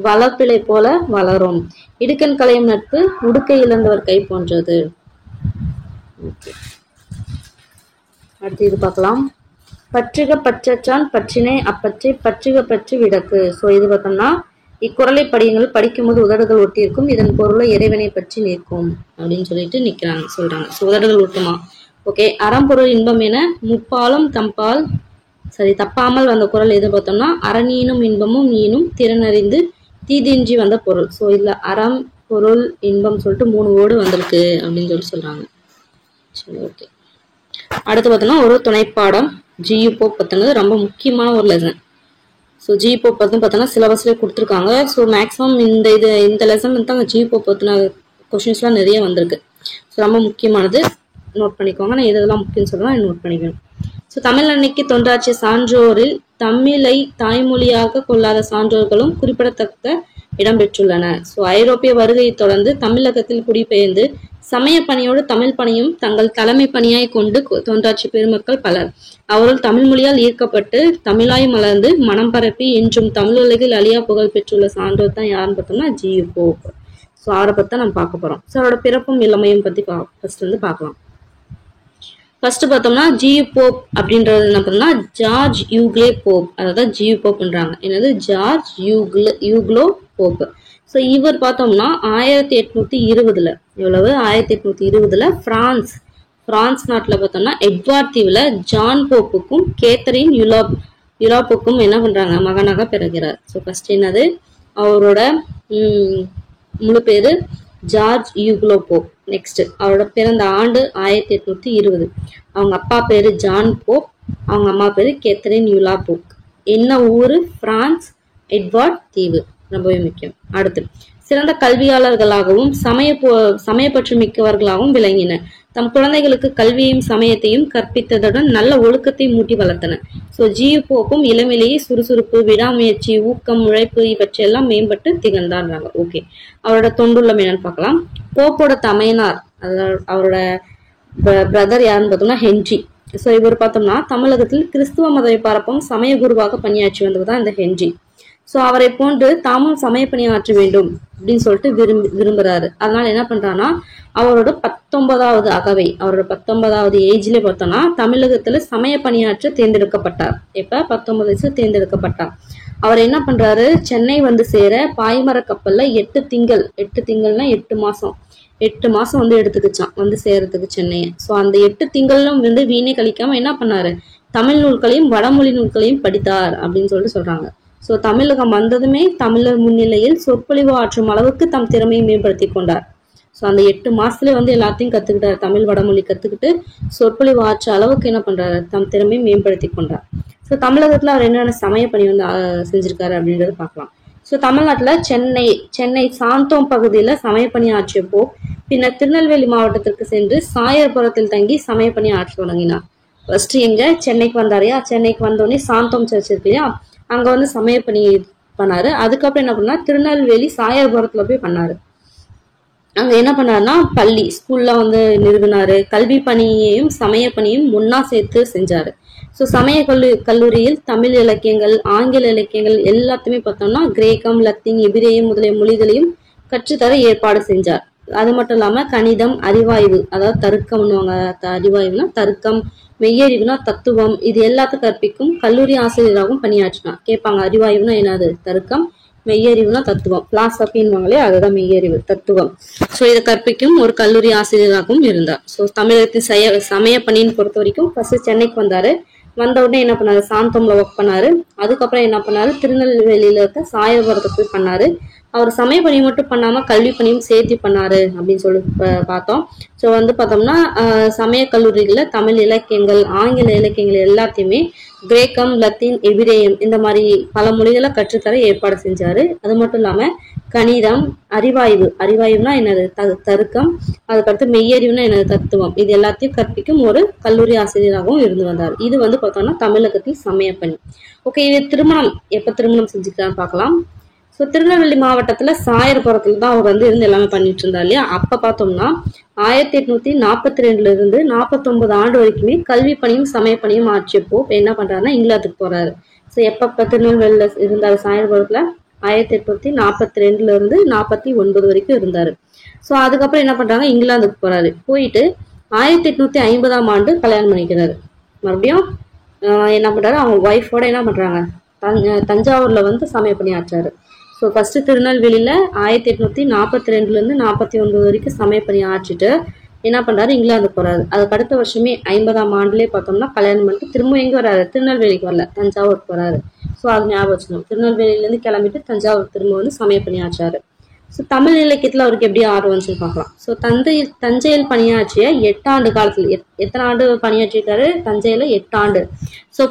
S1: வளர்ப்பிலை போல வளரும். இடுக்கண் களையும் நட்பு உடுக்கை இழந்தவர் கை போன்றது. அடுத்து இது பார்க்கலாம். பற்றுக பற்றான் பற்றினை அப்பற்றை பற்றுக பற்று விடக்கு. ஸோ இது பார்த்தோம்னா இக்குறளை படியுங்கள், படிக்கும்போது உதடுகள் ஒட்டி இருக்கும், இதன் பொருளை இறைவனை பற்றி நிற்கும் அப்படின்னு சொல்லிட்டு சொல்றாங்க. ஸோ உதடுகள் ஒட்டுமா. ஓகே. அறம்பொருள் இன்பம் என முப்பாலும் தப்பாமல் வந்த குறள் எது பார்த்தோம்னா அறநீனும் இன்பமும் நீனும் திறனறிந்து தீதின்றி வந்த பொருள். ஸோ இதுல அறம், பொருள், இன்பம் சொல்லிட்டு 3 வேர்டு வந்திருக்கு அப்படின்னு சொல்றாங்க. சரி. ஓகே. அடுத்து பார்த்தோம்னா ஒரு துணைப்பாடம் ஜியு பத்தினது ரொம்ப முக்கியமான ஒரு லெசன். ஸோ ஜி போப் வந்து பார்த்தோன்னா சிலபஸ்லேயே கொடுத்துருக்காங்க. ஸோ மேக்ஸிமம் இந்த லெசன் வந்து அங்கே ஜி போப் பற்றின கொஷின்ஸ்லாம் நிறைய வந்திருக்கு. ஸோ ரொம்ப முக்கியமானது, நோட் பண்ணிக்கோங்க. நான் இதெல்லாம் முக்கியம்னு சொல்லுவேன், நோட் பண்ணிக்கணும். ஸோ தமிழ் அன்னைக்கு தொண்டாற்றிய சான்றோரில் தமிழை தாய்மொழியாக கொள்ளாத சான்றோர்களும் குறிப்பிடத்தக்க இடம்பெற்றுள்ளன. ஸோ ஐரோப்பிய வருகையை தொடர்ந்து தமிழகத்தில் குடிபெயர்ந்து சமய பணியோடு தமிழ் பணியும் தங்கள் தலைமை பணியாய் கொண்டு தொண்டாற்றிய பெருமக்கள் பலர். அவர்கள் தமிழ் மொழியால் ஈர்க்கப்பட்டு தமிழாய் மலர்ந்து மனம் பரப்பி இன்றும் தமிழ் உலகில் அழியா புகழ் பெற்றுள்ள சான்றோர் தான் யாருன்னு பார்த்தோம்னா ஜி.யு. போப். ஸோ அவரை பற்றி தான் நம்ம பார்க்க போறோம். ஸோ அவரோட பிறப்பும் இளமையும் பத்தி ஃபர்ஸ்ட் வந்து பார்க்கலாம். ஃபர்ஸ்ட் பார்த்தோம்னா ஜி.யு. போப் அப்படின்றது என்ன பண்ணா ஜார்ஜ் யூக்லே போப், அதாவது ஜி.யு. போப்ன்றாங்க. என்னது ஜார்ஜ் யூக்லோ போப். ஸோ இவர் பார்த்தோம்னா 1820 எவ்வளவு 1820 பிரான்ஸ் நாட்டில் பார்த்தோம்னா எட்வார்ட் தீவுல ஜான் போப்புக்கும் கேத்தரின் யுலாப்புக்கும் என்ன பண்றாங்க மகனாக பிறகுறார். ஸோ ஃபர்ஸ்ட் என்னது அவரோட முழு பேரு ஜார்ஜ் யூக்லோ போப். நெக்ஸ்ட் அவரோட பிறந்த ஆண்டு 1820. அவங்க அப்பா பேரு ஜான் போப், அவங்க அம்மா பேரு கேத்தரின் யுலாப்புக். என்ன ஊரு? பிரான்ஸ், எட்வார்ட் தீவு. ரொம்பவே முக்கியம். அடுத்து சிறந்த கல்வியாளர்களாகவும் சமயப்பற்று மிக்கவர்களாகவும் விளங்கின. தம் குழந்தைகளுக்கு கல்வியையும் சமயத்தையும் கற்பித்ததுடன் நல்ல ஒழுக்கத்தை மூட்டி வளர்த்தன. So GU. போப்பும் இளமையிலேயே சுறுசுறுப்பு, விடாமுயற்சி, ஊக்கம், உழைப்பு இவற்றையெல்லாம் மேம்பட்டு திகழ்ந்தார்றாங்க. ஓகே, அவரோட தொண்டுள்ளம் என்னன்னு பார்க்கலாம். போப்போட தமையனார், அதாவது அவரோட பிரதர் யாருன்னு பார்த்தோம்னா ஹென்றி. ஸோ இவர் பார்த்தோம்னா தமிழகத்தில் கிறிஸ்துவ மதத்தை பரப்பும் சமய குருவாக பணியாற்றி வந்ததுதான் இந்த ஹென்றி. ஸோ அவரை போன்று தாமும் சமய பணியாற்ற வேண்டும் அப்படின்னு சொல்லிட்டு விரும்புறாரு. அதனால என்ன பண்றாருன்னா அவரோட 19வது அகவை, அவரோட 19வது ஏஜ்ல பார்த்தோம்னா தமிழகத்துல சமய பணியாற்ற தேர்ந்தெடுக்கப்பட்டார். எப்ப 19 வயசுல தேர்ந்தெடுக்கப்பட்டார். அவர் என்ன பண்றாரு, சென்னை வந்து சேர பாய்மர கப்பல்ல 8 திங்கள்னா 8 மாசம் வந்து எடுத்துக்கிச்சான் வந்து சேரத்துக்கு சென்னையை. ஸோ அந்த 8 திங்களும் வந்து வீணை கழிக்காம என்ன பண்ணாரு, தமிழ் நூல்களையும் வடமொழி நூல்களையும் படித்தார் அப்படின்னு சொல்லிட்டு சொல்றாங்க. ஸோ தமிழகம் வந்ததுமே தமிழர் முன்னிலையில் சொற்பொழிவு ஆற்றும் அளவுக்கு தம் திறமையை மேம்படுத்தி கொண்டார். ஸோ அந்த 8 மாசத்துல வந்து எல்லாத்தையும் கத்துக்கிட்டார், தமிழ் வடமொழி கத்துக்கிட்டு சொற்பொழிவு ஆற்ற அளவுக்கு என்ன பண்றாரு, தம் திறமையை மேம்படுத்தி கொண்டார். ஸோ தமிழகத்துல அவர் என்னென்ன சமய பணி வந்து செஞ்சிருக்காரு அப்படின்றத பார்க்கலாம். ஸோ தமிழ்நாட்டுல சென்னை சாந்தோம் பகுதியில சமயப்பணி ஆற்றியப்போ பின்னர் திருநெல்வேலி மாவட்டத்திற்கு சென்று சாயர்புரத்தில் தங்கி சமயப்பணி ஆற்ற தொடங்கினார். ஃபர்ஸ்ட் எங்க சென்னைக்கு வந்தாரையா, சென்னைக்கு வந்தோடனே சாந்தோம் சர்ச் இருக்கு இல்லையா, அங்க வந்து சமயப்பணி பண்ணாரு. அதுக்கப்புறம் என்ன பண்ணா திருநெல்வேலி சாயர்புரத்துல போய் பண்ணாரு. அங்க என்ன பண்ணாருன்னா பள்ளி ஸ்கூல்ல வந்து நிறுவினாரு. கல்வி பணியையும் சமய பணியும் ஒன்னா சேர்த்து செஞ்சாரு. ஸோ சமய கல்லூரியில் தமிழ் இலக்கியங்கள், ஆங்கில இலக்கியங்கள் எல்லாத்தையுமே பார்த்தோம்னா கிரேக்கம், லத்தீன், எபிரேயம் முதலிய மொழிகளையும் கற்றுத்தர ஏற்பாடு செஞ்சார். அது மட்டும் இல்லாம கணிதம், அறிவாய்வு, அதாவது தருக்கம்னுவாங்க, அறிவாய்வுனா தருக்கம், மெய்யறிவுனா தத்துவம், இது எல்லாத்துக்கும் கற்பிக்கும் கல்லூரி ஆசிரியராகவும் பணியாற்றினார். கேட்பாங்க அறிவாய்வுனா என்னது, தருக்கம், மெய்யறிவுனா தத்துவம், பிலாசபின்வாங்களே அதுதான் மெய்யறிவு, தத்துவம். ஸோ இதை கற்பிக்கும் ஒரு கல்லூரி ஆசிரியராகவும் இருந்தார். ஸோ தமிழகத்தின் சமய பணின்னு பொறுத்த வரைக்கும் ஃபர்ஸ்ட் சென்னைக்கு வந்தாரு. வந்த உடனே என்ன பண்ணாரு, சாந்தோம்ல ஒர்க் பண்ணாரு. அதுக்கப்புறம் என்ன பண்ணாரு, திருநெல்வேலியில இருக்க சாயபுரத்துக்கு போய் பண்ணாரு. அவர் சமய பணி மட்டும் பண்ணாம கல்வி பணியும் சேர்த்து பண்ணாரு அப்படின்னு சொல்லி பார்த்தோம். ஸோ வந்து பார்த்தோம்னா சமய கல்லூரிகள்ல தமிழ் இலக்கியங்கள், ஆங்கில இலக்கியங்கள் எல்லாத்தையுமே கிரேக்கம், லத்தீன், எபிரேயம் இந்த மாதிரி பல மொழிகளை கற்றுத்தர ஏற்பாடு செஞ்சாரு. அது மட்டும் இல்லாம கணிதம், அறிவாய்வுனா என்னது, தருக்கம், அதுக்கடுத்து மெய்யறிவுனா என்னது, தத்துவம், இது எல்லாத்தையும் கற்பிக்கும் ஒரு கல்லூரி ஆசிரியராகவும் இருந்து வந்தார். இது வந்து பார்த்தோம்னா தமிழகத்தில் சமய பணி. ஓகே, இது எப்ப திருமணம் செஞ்சுக்கலான்னு பார்க்கலாம். ஸோ திருநெல்வேலி மாவட்டத்துல சாயர்புரத்துல தான் அவர் வந்து இருந்து எல்லாமே பண்ணிட்டு இருந்தார் இல்லையா. அப்ப பார்த்தோம்னா 1842 இருந்து 49 ஆண்டு வரைக்குமே கல்வி பணியும் சமய பணியும் ஆற்றியப்போ என்ன பண்றாருன்னா இங்கிலாந்துக்கு போறாரு. ஸோ எப்ப திருநெல்வேலியில இருந்தாரு சாயர்புரத்துல 1842 இருந்து 49 வரைக்கும் இருந்தாரு. ஸோ அதுக்கப்புறம் என்ன பண்றாங்க, இங்கிலாந்துக்கு போறாரு. போயிட்டு 1850ஆம் ஆண்டு கல்யாணம் பண்ணிக்கிறாரு. மறுபடியும் என்ன பண்றாரு, அவங்க ஒய்ஃபோட என்ன பண்றாங்க, தஞ்சாவூர்ல வந்து சமய பணி ஆற்றாரு. ஸோ ஃபர்ஸ்ட் திருநெல்வேலியில 1842 இருந்து 49 வரைக்கும் சமய பணி ஆற்றிட்டு என்ன பண்றாரு, இங்கிலாந்து போறாரு. அதுக்கு அடுத்த வருஷமே 50ஆம் ஆண்டுலேயே பார்த்தோம்னா கல்யாணம் பண்ணிட்டு திரும்ப எங்க வராரு, திருநெல்வேலிக்கு வரல, தஞ்சாவூர் போறாரு. ஸோ அது ஞாபகம் வச்சுக்கணும். திருநெல்வேலியிலேருந்து கிளம்பிட்டு தஞ்சாவூர் திரும்ப வந்து சமய பணி ஆற்றாரு. ஸோ தமிழ் இலக்கியத்துல அவருக்கு எப்படி ஆர்வம் வந்துச்சு பார்க்கலாம். ஸோ தஞ்சையில் பணியாற்றிய 8 ஆண்டு காலத்துல எத்தனை ஆண்டு பணியாற்றிருக்காரு? தஞ்சையில 8 ஆண்டு. ஸோ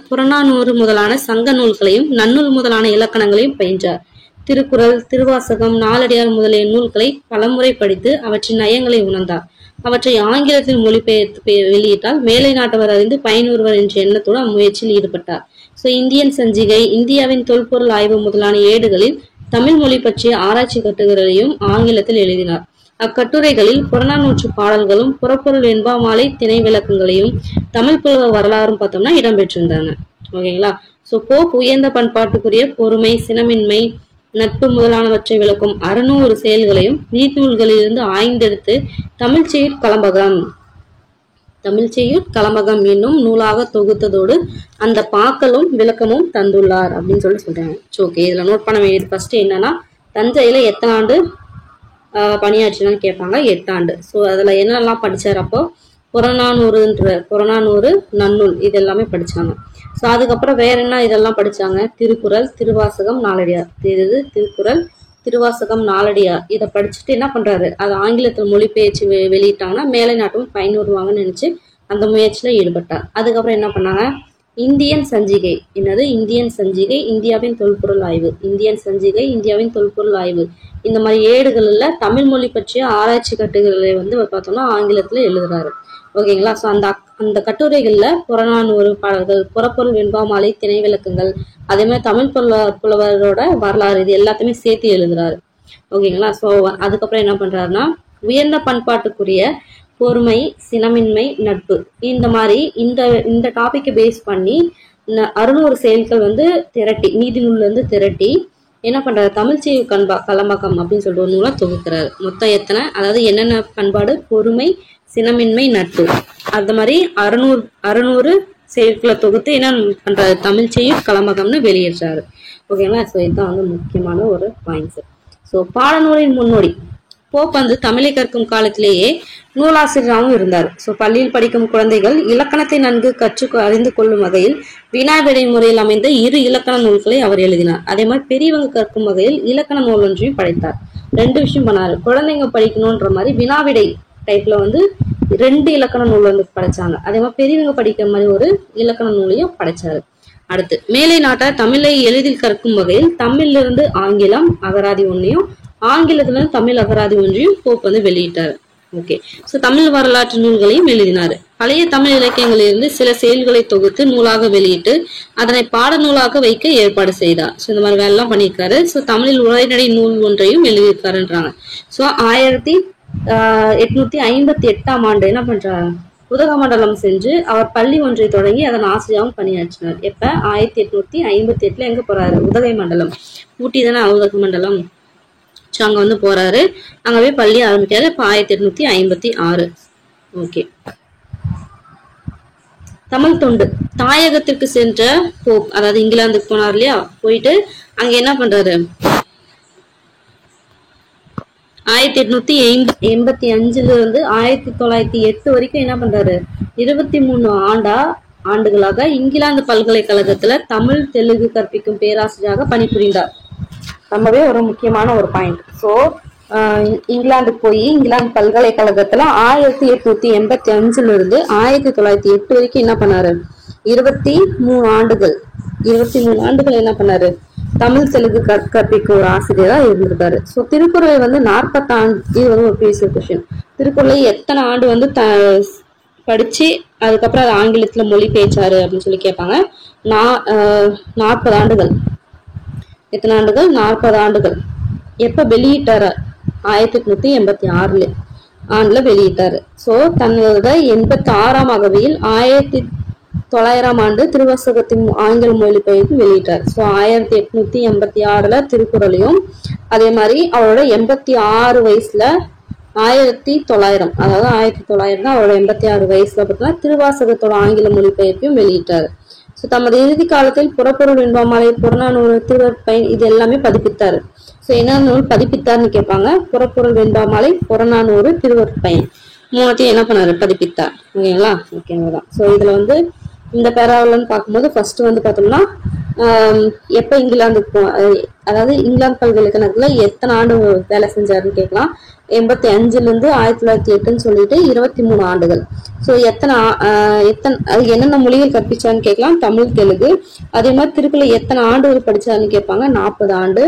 S1: புறநானூறு முதலான சங்க நூல்களையும் நன்னூல் முதலான இலக்கணங்களையும் பயின்றார். திருக்குறள், திருவாசகம், நாலடியார் முதலிய நூல்களை பலமுறை படித்து அவற்றின் நயங்களை உணர்ந்தார். அவற்றை ஆங்கிலத்தில் மொழிபெயர்த்து வெளியிட்டால் மேலை நாட்டவர் அறிந்து பயனுறுவர் என்ற எண்ணத்தோடு அம்முயற்சியில் ஈடுபட்டார். ஸோ இந்தியன் சஞ்சிகை, இந்தியாவின் தொல்பொருள் ஆய்வு முதலான ஏடுகளில் தமிழ் மொழி பற்றிய ஆராய்ச்சி கட்டுரைகளையும் ஆங்கிலத்தில் எழுதினார். அக்கட்டுரைகளில் புறநானூற்று பாடல்களும் புறப்பொருள் வெண்பாமாலை திணை விளக்கங்களையும் தமிழ் புலவர் வரலாறும் பார்த்தோம்னா இடம்பெற்றிருந்தாங்க. ஓகேங்களா. ஸோ போப் உயர்ந்த பண்பாட்டுக்குரிய பொறுமை, சினமின்மை, நட்பு முதலானவற்றை விளக்கும் 600 செயல்களையும் நீர்நூல்களிலிருந்து ஆய்ந்தெடுத்து தமிழ்ச்செய்யுட் கலம்பகம் என்னும் நூலாக தொகுத்ததோடு அந்த பாக்களும் விளக்கமும் தந்துள்ளார் அப்படின்னு சொல்றாங்க. ஓகே, இதுல நோட் பண்ண வேண்டியது ஃபர்ஸ்ட் என்னன்னா, தஞ்சையில எத்தனை ஆண்டு பணியாற்றினான்னு கேட்பாங்க. 8 ஆண்டு. ஸோ அதுல என்னெல்லாம் படிச்சார்? அப்போ புறநானூறு, நன்னூல் இது எல்லாமே படிச்சாங்க. ஸோ அதுக்கப்புறம் வேற என்ன இதெல்லாம் படிச்சாங்க? திருக்குறள், திருவாசகம், நாலடியார். திருக்குறள், திருவாசகம், நாலடியார் இதை படிச்சுட்டு என்ன பண்றாரு? அது ஆங்கிலத்துல மொழிபெயர்ச்சி வெளியிட்டாங்கன்னா மேலை நாட்டும் பயனுறுவாங்கன்னு நினைச்சு அந்த முயற்சியில ஈடுபட்டார். அதுக்கப்புறம் என்ன பண்ணாங்க? இந்தியன் சஞ்சிகை. என்னது? இந்தியன் சஞ்சிகை, இந்தியாவின் தொல்பொருள் ஆய்வு. இந்தியன் சஞ்சிகை, இந்தியாவின் தொல்பொருள் ஆய்வு. இந்த மாதிரி ஏடுகள்ல தமிழ் மொழி பற்றிய ஆராய்ச்சி கட்டுரைகளை பார்த்தோம்னா ஆங்கிலத்துல எழுதுறாரு. ஓகேங்களா. ஸோ அந்த கட்டுரைகள்ல புறநானூறு பாடல்கள், புறப்பொருள் வெண்பாமாலை திணை விளக்கங்கள், அதே மாதிரி தமிழ் புலவரோட வரலாறு இது எல்லாத்தையுமே சேர்த்து எழுதுறாரு. ஓகேங்களா. ஸோ அதுக்கப்புறம் என்ன பண்றாருன்னா, உயர்ந்த பண்பாட்டுக்குரிய பொறுமை, சினமின்மை, நட்பு இந்த மாதிரி இந்த டாபிக்கை பேஸ் பண்ணி 600 செயல்கள் திரட்டி நீதி நூல்ல இருந்து திரட்டி என்ன பண்றாரு? தமிழ்ச்செய்யு கலம்பகம் அப்படின்னு சொல்லிட்டு ஒரு நூலை தொகுக்கிறாரு. மொத்தம் எத்தனை? அதாவது என்னென்ன பண்பாடு? பொறுமை, சினமின்மை, நட்பு. அந்த மாதிரி 600 செயல்களை தொகுத்து என்ன பண்றாரு? தமிழ்ச்செய்யு கலம்பகம்னு வெளியேற்றாரு. ஓகேங்களா. ஸோ இதுதான் முக்கியமான ஒரு பாயிண்ட்ஸ். ஸோ பாடநூலின் முன்னோடி போப் தமிழை கற்கும் காலத்திலேயே நூலாசிரியராகவும் இருந்தார். ஸோ பள்ளியில் படிக்கும் குழந்தைகள் இலக்கணத்தை நன்கு அறிந்து கொள்ளும் வகையில் வினா விடை முறையில் அமைந்த 2 இலக்கண நூல்களை அவர் எழுதினார். அதே மாதிரி பெரியவங்க கற்கும் வகையில் இலக்கண நூல் ஒன்றையும் படைத்தார். 2 விஷயம் பண்ணாரு. குழந்தைங்க படிக்கணும்ன்ற மாதிரி வினாவிடை டைப்ல 2 இலக்கண நூல் படைச்சாங்க. அதே மாதிரி பெரியவங்க படிக்கிற மாதிரி ஒரு இலக்கண நூலையும் படைச்சாரு. அடுத்து மேலை நாட்டார் தமிழை எளிதில் கற்கும் வகையில் தமிழிலிருந்து ஆங்கிலம் அகராதி ஒன்றையும் ஆங்கிலத்துல தமிழ் அகராதி ஒன்றையும் போப் வெளியிட்டார். ஓகே. ஸோ தமிழ் வரலாற்று நூல்களையும் எழுதினார். பழைய தமிழ் இலக்கியங்களிலிருந்து சில செயல்களை தொகுத்து நூலாக வெளியிட்டு அதனை பாட நூலாக வைக்க ஏற்பாடு செய்தார். ஸோ இந்த மாதிரி வேலை எல்லாம் பண்ணியிருக்காரு. ஸோ தமிழில் உரைநடை நூல் ஒன்றையும் எழுதியிருக்காருன்றாங்க. ஸோ 1858ஆம் ஆண்டு என்ன பண்றாரு? உதகமண்டலம் சென்று அவர் பள்ளி ஒன்றை தொடங்கி அதன் ஆசிரியாவும் பணியாற்றினார். எப்ப? 1858 எங்க போறாரு? உதகை மண்டலம். ஊட்டி தானே உதகமண்டலம். அங்க போறாரு. அங்க போய் பள்ளி ஆரம்பிக்காரு. இப்ப 1856. ஓகே. தமிழ் தொண்டு. தாயகத்திற்கு சென்ற போப், அதாவது இங்கிலாந்துக்கு போனார் இல்லையா, போயிட்டு அங்க என்ன பண்றாரு? 1885 இருந்து 1908 வரைக்கும் என்ன பண்றாரு? 23 ஆண்டுகளாக இங்கிலாந்து பல்கலைக்கழகத்துல தமிழ் தெலுங்கு கற்பிக்கும் பேராசிரியராக பணிபுரிந்தார். ரொம்பவே ஒரு முக்கியமான ஒரு பாயிண்ட். ஸோ இங்கிலாந்துக்கு போய் இங்கிலாந்து பல்கலைக்கழகத்துல 1885 இருந்து 1908 வரைக்கும் என்ன பண்ணாரு? 23 ஆண்டுகள் என்ன பண்ணாரு? தமிழ் தெலுங்கு கற்பிக்கும் ஒரு ஆசிரியரா இருந்திருக்காரு. ஸோ திருக்குறளை 40 ஆண்டு, இது ஒரு ப்ரீவியஸ் கொஸ்டின். திருக்குறளை எத்தனை ஆண்டு படிச்சு அதுக்கப்புறம் அது ஆங்கிலத்துல மொழி பேச்சாரு அப்படின்னு சொல்லி கேட்பாங்க. 40 ஆண்டுகள். எத்தனை ஆண்டுகள்? 40 ஆண்டுகள். எப்ப வெளியிட்டாரு? 1886 வெளியிட்டாரு. ஸோ தன்னோட 86ஆம் அகவையில் 1900ஆம் ஆண்டு திருவாசகத்தின் ஆங்கில மொழிபெயர்ப்பு வெளியிட்டார். ஸோ 1886 திருக்குறளையும், அதே மாதிரி அவரோட 86 வயசுல 1900, அதாவது 1900 தான் அவரோட 86 வயசுல பார்த்தீங்கன்னா திருவாசகத்தோட ஆங்கில மொழிபெயர்ப்பையும் வெளியிட்டாரு. ஸோ தமது இறுதி காலத்தில் புறப்பொருள் வெண்பாமாலை, புறநானூறு, திருவற்பயன் இது எல்லாமே பதிப்பித்தாரு. ஸோ என்ன நூல் பதிப்பித்தார்னு கேட்பாங்க. புறப்பொருள் வெண்பாமாலை, புறநானூறு, திருவற்பயன் 3த்தையும் என்ன பண்ணாரு? பதிப்பித்தார். ஓகேங்களா. ஓகேங்களா. ஸோ இதுல இந்த பேராவலன்னு பார்க்கும்போது ஃபர்ஸ்ட் பார்த்தோம்னா எப்ப இங்கிலாந்து அதாவது இங்கிலாந்து பல்கலைக்கழகத்துல எத்தனை ஆண்டு வேலை செஞ்சாருன்னு கேட்கலாம். 85 1908 சொல்லிட்டு 23 ஆண்டுகள். ஸோ எத்தனை என்னென்ன மொழிகள் கற்பிச்சான்னு கேட்கலாம். தமிழ், தெலுங்கு. அதே மாதிரி திருக்குறள் எத்தனை ஆண்டுகள் படிச்சாருன்னு கேட்பாங்க. 40 ஆண்டு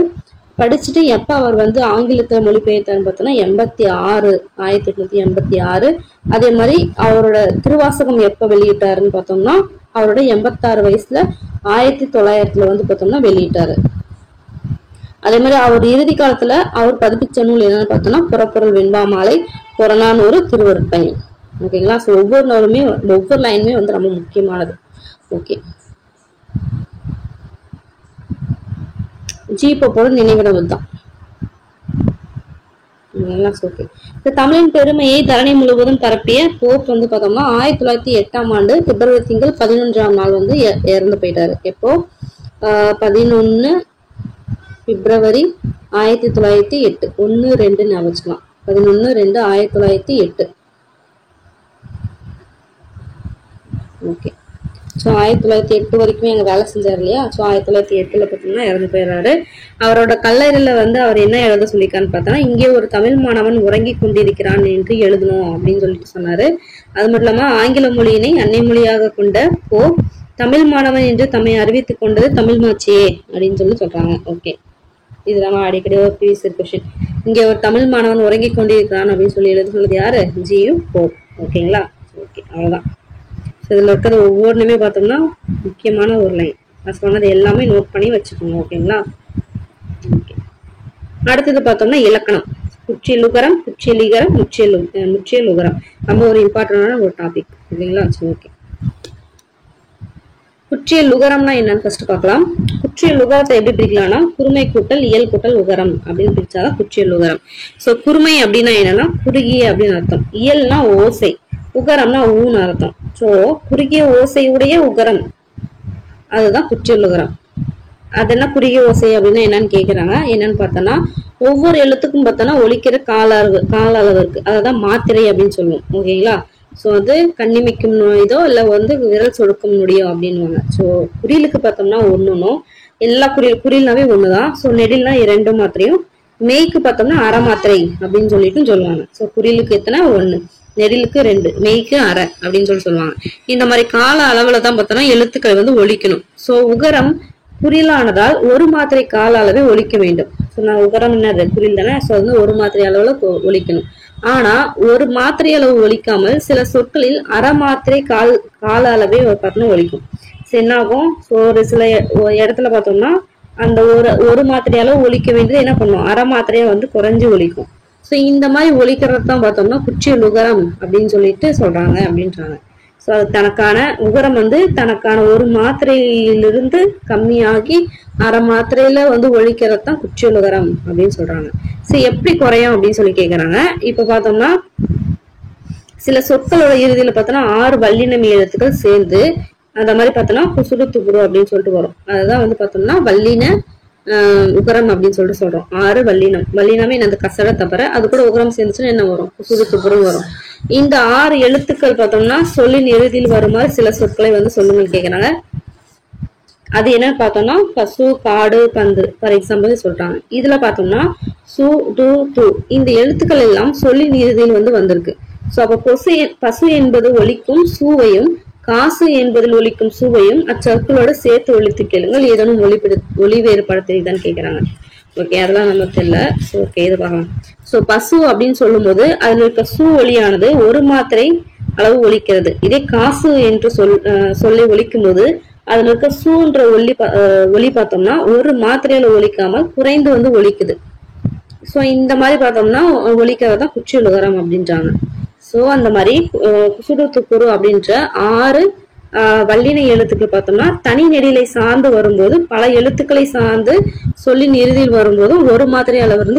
S1: படிச்சுட்டு எப்ப அவர் ஆங்கிலத்துல மொழிபெயர்த்தாருன்னு பார்த்தோம்னா 1886. அதே மாதிரி அவரோட திருவாசகம் எப்ப வெளியிட்டாருன்னு பார்த்தோம்னா அவரோட 86 வயசுல 1900 பார்த்தோம்னா வெளியிட்டாரு. அதே மாதிரி அவர் இறுதி காலத்துல அவர் பதிப்பிச்ச நூல் என்னன்னு பார்த்தோம்னா புறப்பொருள், வெண்பாமாலை, புறநானூறு, திருவருட்பயன். ஓகேங்களா. ஸோ ஒவ்வொரு நாளுமே ஒவ்வொரு லைனுமே ரொம்ப முக்கியமானது. ஓகே. ஜீப்போட நினைவிடம் தான். ஓகே. தமிழின் பெருமையை தரணி முழுவதும் பரப்பிய போப் பார்த்தோம்னா 1908 ஆண்டு பிப்ரவரி திங்கள் 11ஆம் நாள் இறந்து போயிட்டாரு. எப்போ? 11 பிப்ரவரி 1908. 1-2 ஞாபகம். 11-2-1908. ஓகே. ஸோ 1908 வரைக்குமே அங்கே வேலை செஞ்சார் இல்லையா. ஸோ 1908 பார்த்தீங்கன்னா இறந்து போயிடுறாரு. அவரோட கல்லறையில அவர் என்ன எழுத சொல்லியிருக்கான்னு பார்த்தோன்னா, இங்கே ஒரு தமிழ் மாணவன் உறங்கி கொண்டிருக்கிறான் என்று எழுதணும் அப்படின்னு சொல்லிட்டு சொன்னாரு. அது மட்டும் இல்லாம ஆங்கில மொழியினை அன்னை மொழியாக கொண்ட தமிழ் மாணவன் என்று தம்மை அறிவித்துக் கொண்டது தமிழ் மாச்சியே அப்படின்னு சொல்றாங்க. ஓகே. இது நம்ம அடிக்கடி ஒரு ப்ரீவியஸ் கொஸ்டின். இங்கே ஒரு தமிழ் மாணவன் உறங்கி கொண்டிருக்கிறான் அப்படின்னு சொல்லி எழுத சொல்றது யாரு? G U Pope. ஓகேங்களா. ஓகே, அவ்வளவுதான். இதுல இருக்கிற ஒவ்வொன்றுமே பார்த்தோம்னா முக்கியமான ஒரு லைன். நான் சொன்னது எல்லாமே நோட் பண்ணி வச்சுக்கோங்க. ஓகேங்களா. அடுத்தது பார்த்தோம்னா இலக்கணம். குற்றியலுகரம், குற்றியலிகரம், முற்றியலுகரம். ரொம்ப ஒரு இம்பார்ட்டன்டான ஒரு டாபிக். ஓகேங்களா. ஓகே. குற்றியலுகரம்னா என்னன்னு ஃபர்ஸ்ட் பார்க்கலாம். குற்றியலுகரத்தை எப்படி பிரிக்கலாம்னா குறுமை கூட்டல் இயல் கூட்டல் உகரம் அப்படின்னு பிரிச்சாதான் குற்றியலுகரம். ஸோ குறுமை அப்படின்னா என்னன்னா குறுகிய அப்படின்னு அர்த்தம். இயல்னா ஓசை, உகரம்னா ஊன்னு அர்த்தம். ஸோ குறுகிய ஓசையுடைய உகரம், அதுதான் குற்றியலுகரம். அது என்ன குறுகிய ஓசை அப்படின்னா என்னன்னு கேக்குறாங்க. என்னன்னு பார்த்தோன்னா ஒவ்வொரு எழுத்துக்கும் பார்த்தோன்னா ஒலிக்கிற கால அளவு இருக்கு. அதான் மாத்திரை அப்படின்னு சொல்லுவோம். ஓகேங்களா. ஸோ கண்ணிமைக்கும் இதோ இல்ல விரல் சொடுக்கும் நொடியோ அப்படின்னுவாங்க. ஸோ குறிலுக்கு பார்த்தோம்னா ஒண்ணும் எல்லா குறில்னாவே ஒண்ணுதான். ஸோ நெடில்னா 2 மாத்திரையும், மெய்க்கு பார்த்தோம்னா அரை மாத்திரை அப்படின்னு சொல்லுவாங்க. ஸோ குறிலுக்கு எத்தனை? 1, நெடிலுக்கு 2, மெய்க்கு அரை அப்படின்னு சொல்லுவாங்க. இந்த மாதிரி கால அளவுல தான் பார்த்தோம்னா எழுத்துக்கள் ஒலிக்கணும். ஸோ உகரம் குறிலானதால் 1 மாத்திரை கால அளவை ஒலிக்க வேண்டும். ஸோ நான் உகரம் என்ன குறில் தானே. ஸோ 1 மாத்திரை அளவுல ஒலிக்கணும். ஆனா 1 மாத்திரை அளவு ஒலிக்காமல் சில சொற்களில் அரை மாத்திரை கால அளவே பார்த்தோம்னா ஒலிக்கும். என்ன ஆகும்? ஸோ ஒரு சில இடத்துல பார்த்தோம்னா அந்த ஒரு மாத்திரை அளவு ஒலிக்க வேண்டியது என்ன பண்ணும்? அரை மாத்திரையா குறைஞ்சு ஒலிக்கும். ஸோ இந்த மாதிரி ஒலிக்கிறது தான் பார்த்தோம்னா குற்றியலுகரம் அப்படின்னு சொல்லிட்டு சொல்றாங்க அப்படின்றாங்க. ஸோ அது தனக்கான உகரம் தனக்கான 1 மாத்திரையிலிருந்து கம்மியாகி அரை மாத்திரையில ஒலிக்கிறது தான் குற்றியலுகரம் அப்படின்னு சொல்றாங்க. ஸோ எப்படி குறையும் அப்படின்னு சொல்லி கேக்குறாங்க. இப்ப பார்த்தோம்னா சில சொற்களோட இறுதியில பார்த்தோம்னா 6 வல்லினம் எழுத்துக்கள் சேர்ந்து அந்த மாதிரி பார்த்தோம்னா குசுடு துகுரு அப்படின்னு சொல்லிட்டு வரும். அதுதான் பார்த்தோம்னா வல்லின உகரம் அப்படின்னு சொல்லிட்டு சொல்றோம். 6 வல்லினம். வல்லினமே அந்த கசட தவிர அது கூட உகரம் சேர்ந்துச்சுன்னா என்ன வரும்? குசுடு துகுரு வரும். இந்த 6 எழுத்துக்கள் பார்த்தோம்னா சொல்லின் இறுதியில் வருமாறு சில சொற்களை சொல்லுங்க கேக்குறாங்க. அது என்னன்னு பார்த்தோம்னா பசு, காடு, பந்து ஃபார் எக்ஸாம்பிள் சொல்றாங்க. இதுல பார்த்தோம்னா சு, டு, து இந்த எழுத்துக்கள் எல்லாம் சொல்லின் இறுதியில் வந்திருக்கு. சோ அப்ப பசு என்பது ஒலிக்கும் சூவையும், காசு என்பதில் ஒலிக்கும் சூவையும் அச்சொற்களோட சேர்த்து ஒலித்து கேளுங்கள். ஏதேனும் ஒலி வேறுபாடு தெரியுதான்னு கேக்குறாங்க. ஓகே, அதெல்லாம் நமக்கு தெரியல. ஓகே, இது பார்க்கலாம். சோ பசு அப்படின்னு சொல்லும் போது அதுல இருக்க சூ ஒலியானது 1 மாத்திரை அளவு ஒலிக்கிறது. இதே காசு என்று சொல்லி ஒலிக்கும் போது அதுல இருக்க சூன்ற ஒலி பார்த்தோம்னா 1 மாத்திரையில ஒலிக்காமல் குறைந்து ஒலிக்குது. சோ இந்த மாதிரி பார்த்தோம்னா ஒலிக்கிறதான் குற்றியலுகரம் அப்படின்றாங்க. சோ அந்த மாதிரி குசுடு துகுரு அப்படின்ற 6 வல்லின எழுத்துக்கள் பார்த்தோம்னா தனி நெடிலை சார்ந்து வரும்போது பல எழுத்துக்களை சார்ந்து சொல்லின் இறுதியில் வரும்போது 1 மாத்திரை அளவு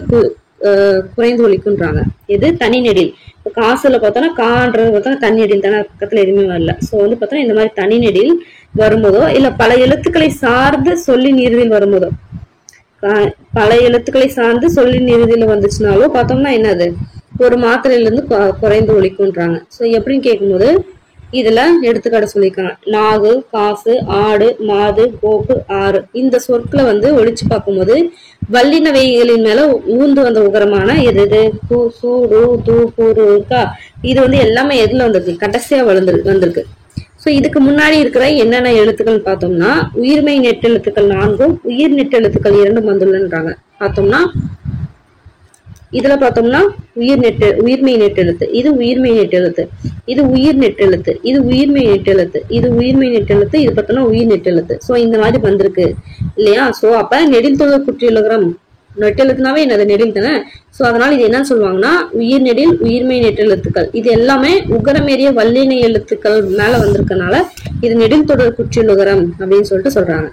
S1: குறைந்து ஒலிக்குன்றாங்க. இது தனி நெடில். காசுல பார்த்தோம்னா கான்றது பார்த்தோம்னா தனி நெடில் தானே, பக்கத்துல எதுவுமே வரல. சோ பார்த்தோம்னா இந்த மாதிரி தனி நெடில் வரும்போதோ இல்ல பல எழுத்துக்களை சார்ந்து சொல்லின் இறுதியில் வரும்போதோ, பல எழுத்துக்களை சார்ந்து சொல்லின் இறுதியில வந்துச்சுனாலோ பார்த்தோம்னா என்னது 1 மாத்திரையில இருந்து குறைந்து ஒலிக்குன்றாங்க. சோ எப்படின்னு கேட்கும்போது இதுல எடுத்துக்காட்டு சொல்லியிருக்காங்க. நாகு, காசு, ஆடு, மாது, கோப்பு, ஆறு. இந்த சொற்களை வந்து ஒழிச்சு பார்க்கும்போது வல்லினவைகளின் மேல ஊந்து வந்த உகரமான எது கு, சு, ரு, து, கு, ரு இருக்கா. இது வந்து எல்லாமே எதுல வந்திருக்கு, கடைசியா வந்திருக்கு. சோ இதுக்கு முன்னாடி இருக்கிற என்னென்ன எழுத்துக்கள் பார்த்தோம்னா உயிர்மை நெட்டெழுத்துக்கள் 4ம் உயிர் நெட்டெழுத்துக்கள் 2ம் வந்துள்ளன்றாங்க. பார்த்தோம்னா இதுல பார்த்தோம்னா உயிர்மை நெட்டெழுத்து, இது உயிர்மை நெட்டெழுத்து, இது உயிர் நெட்டெழுத்து, இது உயிர்மை நெட்டெழுத்து, இது உயிர்மை நெட்டெழுத்து, இது பார்த்தோம்னா உயிர் நெட்டெழுத்து. சோ இந்த மாதிரி வந்திருக்கு இல்லையா. சோ அப்ப நெடில் தொடர் குற்றியலுகரம் நெட்டெழுத்துனாவே என்னது நெடில் தானே. சோ அதனால இது என்னன்னு சொல்லுவாங்கன்னா உயிர் நெடில் உயிர்மை நெட்டெழுத்துக்கள். இது எல்லாமே உகரமேறிய வல்லின எழுத்துக்கள் மேல வந்திருக்கனால இது நெடில் தொடர் குற்றியலுகரம் அப்படின்னு சொல்லிட்டு சொல்றாங்க.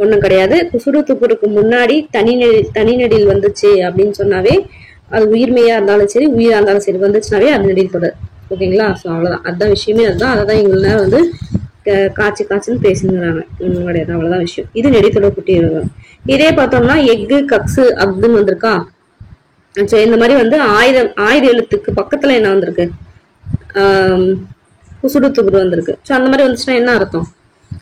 S1: ஒண்ணும் கிடையாது. குசுறு துப்புருக்கு முன்னாடி தனி நெடில் வந்துச்சு அப்படின்னு சொன்னாவே அது உயிர்மையா இருந்தாலும் சரி உயிரா இருந்தாலும் சரி வந்துச்சுனாவே அது நெடில் தொடர். ஓகேங்களா. சோ அவ்வளவுதான், அதுதான் விஷயமே. அதுதான் அதான் இவங்க நேரம் வந்து காய்ச்சின்னு பேசினுங்கிறாங்க. ஒண்ணும் கிடையாது, அவ்வளவுதான் விஷயம். இது நெடில் தொடர் குற்றியலுகரம். இதே பார்த்தோம்னா எஃகு, கக்ஸு, அக்துன்னு வந்திருக்கா. இந்த மாதிரி வந்து ஆயிர எழுத்துக்கு பக்கத்துல என்ன வந்திருக்கு, குசுடு துபுரு வந்திருக்கு. சோ அந்த மாதிரி வந்துச்சுன்னா என்ன அர்த்தம்,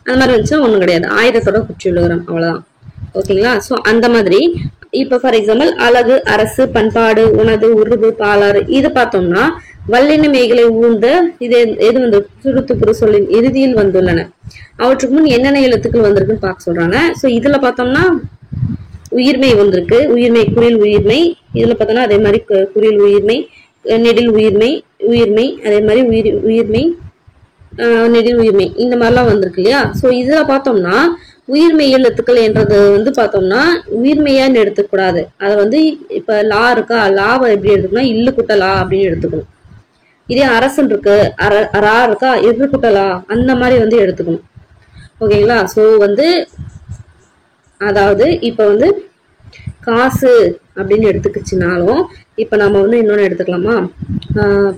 S1: அந்த மாதிரி வந்துச்சுன்னா ஒண்ணும் கிடையாது, ஆயிரத்தோட குற்றியலுகரம், அவ்வளவுதான். ஓகேங்களா. சோ அந்த மாதிரி இப்ப ஃபார் எக்ஸாம்பிள் அழகு, அரசு, பண்பாடு, உணவு, உருது, பாலாறு இது பார்த்தோம்னா வல்லின மேகலை ஊர்ந்த இது எது வந்து சுருத்துப்புறு சொல்லின் இறுதியில் வந்துள்ளன. அவற்றுக்கு முன் என்னென்ன எழுத்துக்கள் வந்திருக்குன்னு பார்க்க சொல்றாங்க. சோ இதுல பார்த்தோம்னா உயிர்மை வந்திருக்கு, உயிர்மை குறில் உயிர்மை. இதுல பார்த்தோம்னா அதே மாதிரி குறில் உயிர்மை, நெடில் உயிர்மை அதே மாதிரி உயிர்மை நெடில் உயிர்மை இந்த மாதிரிலாம் வந்திருக்கு இல்லையா. சோ இதுல பார்த்தோம்னா உயிர்மை எழுத்துக்கள் என்றது வந்து பார்த்தோம்னா உயிர்மையான்னு எடுத்துக்கூடாது. அதை வந்து இப்ப லா இருக்கா, லாவை எப்படி எடுத்துக்கணும், இல்லு குட்ட லா அப்படின்னு எடுத்துக்கணும். இதே அரசன் இருக்கு, ரா இருக்கா, எதிர் குட்ட லா அந்த மாதிரி வந்து எடுத்துக்கணும். ஓகேங்களா. சோ வந்து அதாவது இப்ப வந்து காசு அப்படின்னு எடுத்துக்கிச்சுனாலும் இப்ப நம்ம வந்து இன்னொன்னு எடுத்துக்கலாமா,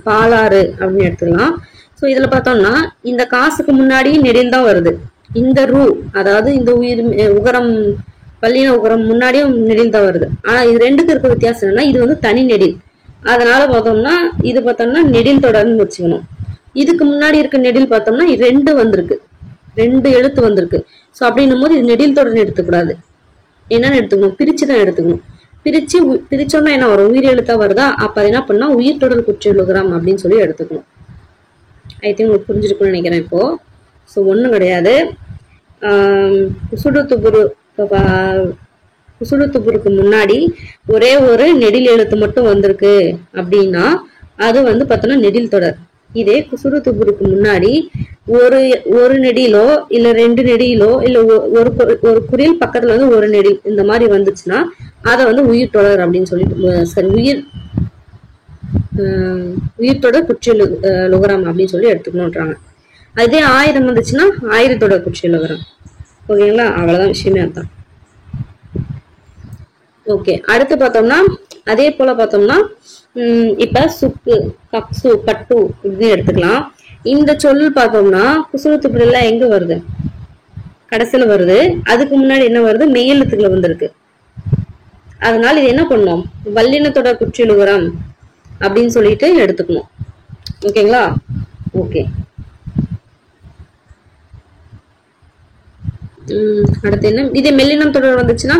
S1: பாலாறு அப்படின்னு எடுத்துக்கலாம். சோ இதுல பார்த்தோம்னா இந்த காசுக்கு முன்னாடி நெடில் தான் வருது. இந்த ரூ அதாவது இந்த உகரம் வல்லின உகரம் முன்னாடியும் நெடில் தான் வருது. ஆனா இது ரெண்டுக்கு இருக்க வித்தியாசம் என்னன்னா இது வந்து தனி நெடில். அதனால பார்த்தோம்னா இது பார்த்தோம்னா நெடில் தொடர்ன்னு வச்சுக்கணும். இதுக்கு முன்னாடி இருக்க நெடில் பார்த்தோம்னா ரெண்டு வந்திருக்கு, 2 எழுத்து வந்திருக்கு. சோ அப்படின்னும் போது இது நெடில் தொடர்ன்னு எடுத்துக்கூடாது. என்னன்னு எடுத்துக்கணும், பிரிச்சுதான் எடுத்துக்கணும். பிரிச்சோம்னா என்ன வரும், உயிர் எழுத்தா வருதா. அப்ப அது என்ன பண்ணா உயிர் தொடர் குற்றியலுகரம் அப்படின்னு சொல்லி எடுத்துக்கணும். ஐ திங்க் உங்களுக்கு புரிஞ்சிருக்கும்னு நினைக்கிறேன் இப்போ. ஸோ ஒன்றும் கிடையாது. குசுடுத்துப்புருக்கு முன்னாடி ஒரே ஒரு நெடில் எழுத்து மட்டும் வந்திருக்கு அப்படின்னா அது வந்து பார்த்தோம்னா நெடில் தொடர். இதே குசுடுத்துப்புருக்கு முன்னாடி ஒரு நெடிலோ இல்ல 2 நெடிலோ இல்ல ஒரு குறில் பக்கத்துல வந்து ஒரு நெடில் இந்த மாதிரி வந்துச்சுன்னா அதை வந்து உயிர் தொடர் அப்படின்னு சொல்லிட்டு சரி உயிர் தொடர் குற்றியலுகரம் அப்படின்னு சொல்லி எடுத்துக்கணும்ன்றாங்க. அதே 1000 வந்துச்சுன்னா ஆயிரத்தோட குற்றியலுகரம். ஓகேங்களா. அவ்வளவுதான் விஷயமே, அதுதான். ஓகே. அடுத்து பார்த்தோம்னா அதே போல பார்த்தோம்னா இப்ப சுக்கு, கப்சு, பட்டு இப்படின்னு எடுத்துக்கலாம். இந்த சொல் பார்த்தோம்னா குசுடுத்துப்புல எங்க வருது, கடைசியில வருது. அதுக்கு முன்னாடி என்ன வருது, மெய்யெழுத்துக்களை வந்திருக்கு. அதனால இது என்ன பண்ணோம், வல்லினத்தோட குற்றியலுகரம் அப்படின்னு சொல்லிட்டு எடுத்துக்கணும். ஓகேங்களா. ஓகே. அடுத்து என்ன, இதே மெல்லினம் தொடர் வந்துச்சுன்னா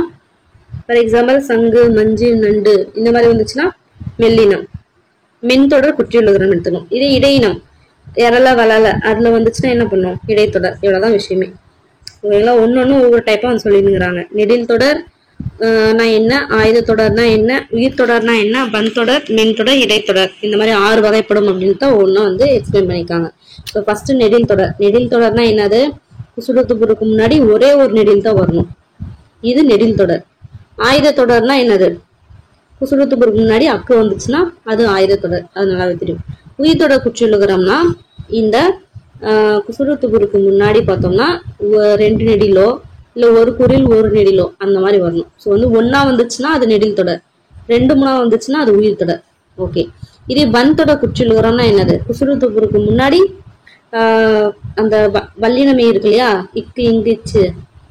S1: ஃபார் எக்ஸாம்பிள் சங்கு, மஞ்சு, நண்டு இந்த மாதிரி வந்துச்சுன்னா மெல்லினம், மென் தொடர் குற்றியலுகரம் எடுத்துக்கணும். இதே இடையினம் எரல வளல அதுல வந்துச்சுன்னா என்ன பண்ணும், இடைத்தொடர். இவ்வளவுதான் விஷயமே. ஓகேங்களா. ஒன்னொன்னு ஒவ்வொரு டைப்பா வந்து சொல்லிருக்கிறாங்க. நெடில் தொடர் நான் என்ன, ஆயுத தொடர்னா என்ன, உயிர் தொடர்னா என்ன, பன் தொடர், மென் தொடர், இடைத்தொடர் இந்த மாதிரி 6 வகைப்படும் அப்படின்னு தான் ஒன்னும் வந்து எக்ஸ்பிளைன் பண்ணிருக்காங்க. ஸோ ஃபர்ஸ்ட் நெடில் தொடர். நெடில் தொடர்னா என்னது, குசுடுத்துப்புருக்கு முன்னாடி ஒரே ஒரு நெடில் தான் வரணும், இது நெடில் தொடர். ஆயுத தொடர்னா என்னது, குசுடுத்துப்புருக்கு முன்னாடி அக்கு வந்துச்சுன்னா அது ஆயுத தொடர், அது நல்லாவே தெரியும். உயிர் தொடர் குற்றியலுகரம்னா இந்த குசுடுத்துப்புருக்கு முன்னாடி பார்த்தோம்னா 2 நெடிலோ இல்ல ஒரு குறில் ஒரு நெடிலோ அந்த மாதிரி வரணும். ஸோ வந்து 1 வந்துச்சுன்னா அது நெடில் தொடர், 2 3 வந்துச்சுன்னா அது உயிர் தொடர். ஓகே. இதே பன் தொடர் குற்றியலுகரம்னா என்னது, குசுடுத்துப்புருக்கு முன்னாடி அந்த வல்லினமே இருக்கு இல்லையா, இக்கு இங்கு இச்சு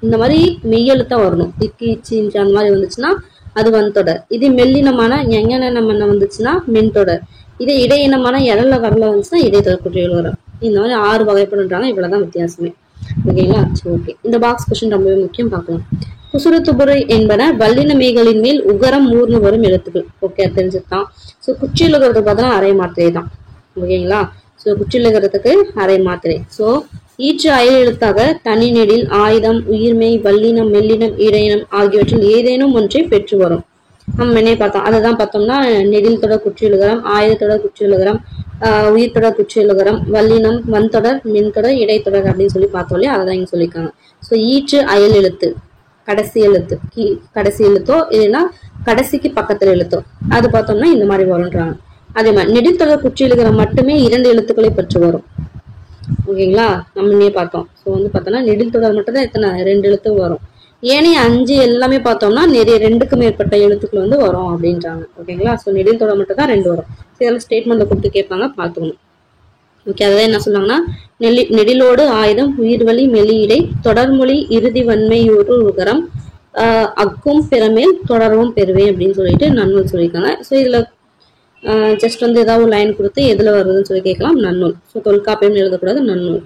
S1: இந்த மாதிரி மெய்யெழுத்தா வரணும். இக்கு இச்சு இஞ்சு அந்த மாதிரி வந்துச்சுன்னா அது வன் தொடர். இது மெல்லினமான ஞங்கன வந்துச்சுன்னா மென் தொடர். இதே இடையினமான எரல வரல வந்துச்சுன்னா இடைத்தொடர் குற்றியலுகரம். இந்த மாதிரி 6 வகைப்படுன்றாங்க. இவ்வளவுதான் வித்தியாசமே. ஓகேங்களா? சரி, ஓகே. இந்த பாக்ஸ் கொஸ்டின் ரொம்பவே முக்கியம், பார்க்கலாம். குசுரத்துபுரை என்பன வல்லின மேகலின் மேல் உகரம் ஊர்ந்து வரும் எழுத்துக்கள். ஓகே, தெரிஞ்சுதான். ஸோ குச்சிலுகிறதுக்கு பார்த்தா அரை மாத்திரை தான். ஓகேங்களா? ஸோ குச்சிலுகிறதுக்கு அரை மாத்திரை. ஸோ ஈற்று அயல் எழுத்தாக தனி நெடில் ஆயுதம் உயிர்மை வல்லினம் மெல்லினம் இடையினம் ஆகியவற்றில் ஏதேனும் ஒன்றை பெற்று வரும். நம்ம முன்னே பார்த்தோம். அதுதான் பார்த்தோம்னா நெடில் தொடர் குற்றியலுகரம், ஆயுதத்தொடர் குற்றியலுகரம், உயிர் தொடர் குற்றியலுகரம், வல்லினம் வன்தொடர் மின்தொடர் இடைத்தொடர் அப்படின்னு சொல்லி பார்த்தோம் இல்லையா? அதான் இங்க சொல்லியிருக்காங்க. ஸோ ஈற்று அயல் எழுத்து கடைசி எழுத்து, கடைசி எழுத்தோ இல்லைன்னா கடைசிக்கு பக்கத்துல எழுத்தோ அது பார்த்தோம்னா இந்த மாதிரி வரும்ன்றாங்க. அதே மாதிரி நெடில்தொடர் குற்றியலுகரம் மட்டுமே 2 எழுத்துக்களை பெற்று வரும். ஓகேங்களா? நம்ம முன்னே பார்த்தோம். ஸோ வந்து பார்த்தோம்னா நெடில்தொடர் மட்டும் தான் எத்தனை 2 எழுத்து வரும். ஏனைய 5 எல்லாமே பார்த்தோம்னா நிறைய 2க்கு மேற்பட்ட எழுத்துக்கள் வந்து வரும் அப்படின்றாங்க. ஓகேங்களா? ஸோ நெடில்தொடர் மட்டும் தான் 2 வரும். இதெல்லாம் ஸ்டேட்மெண்ட்ல கொடுத்து கேட்பாங்க, பார்த்துக்கணும். ஓகே, அதான் என்ன சொல்றாங்கன்னா நெடிலோடு ஆயுதம் உயிர்வழி மெலியிடை தொடர்மொழி இறுதி வன்மை உகரம் அக்கும் பிறமேல் தொடரவும் பெறுவேன் அப்படின்னு சொல்லிட்டு நன்னூல் சொல்லியிருக்காங்க. ஸோ இதுல ஜஸ்ட் வந்து ஏதாவது ஒரு லைன் கொடுத்து எதுல வருதுன்னு சொல்லி கேட்கலாம். நன்னூல். ஸோ தொல்காப்பியம் எழுதக்கூடாது, நன்னூல்.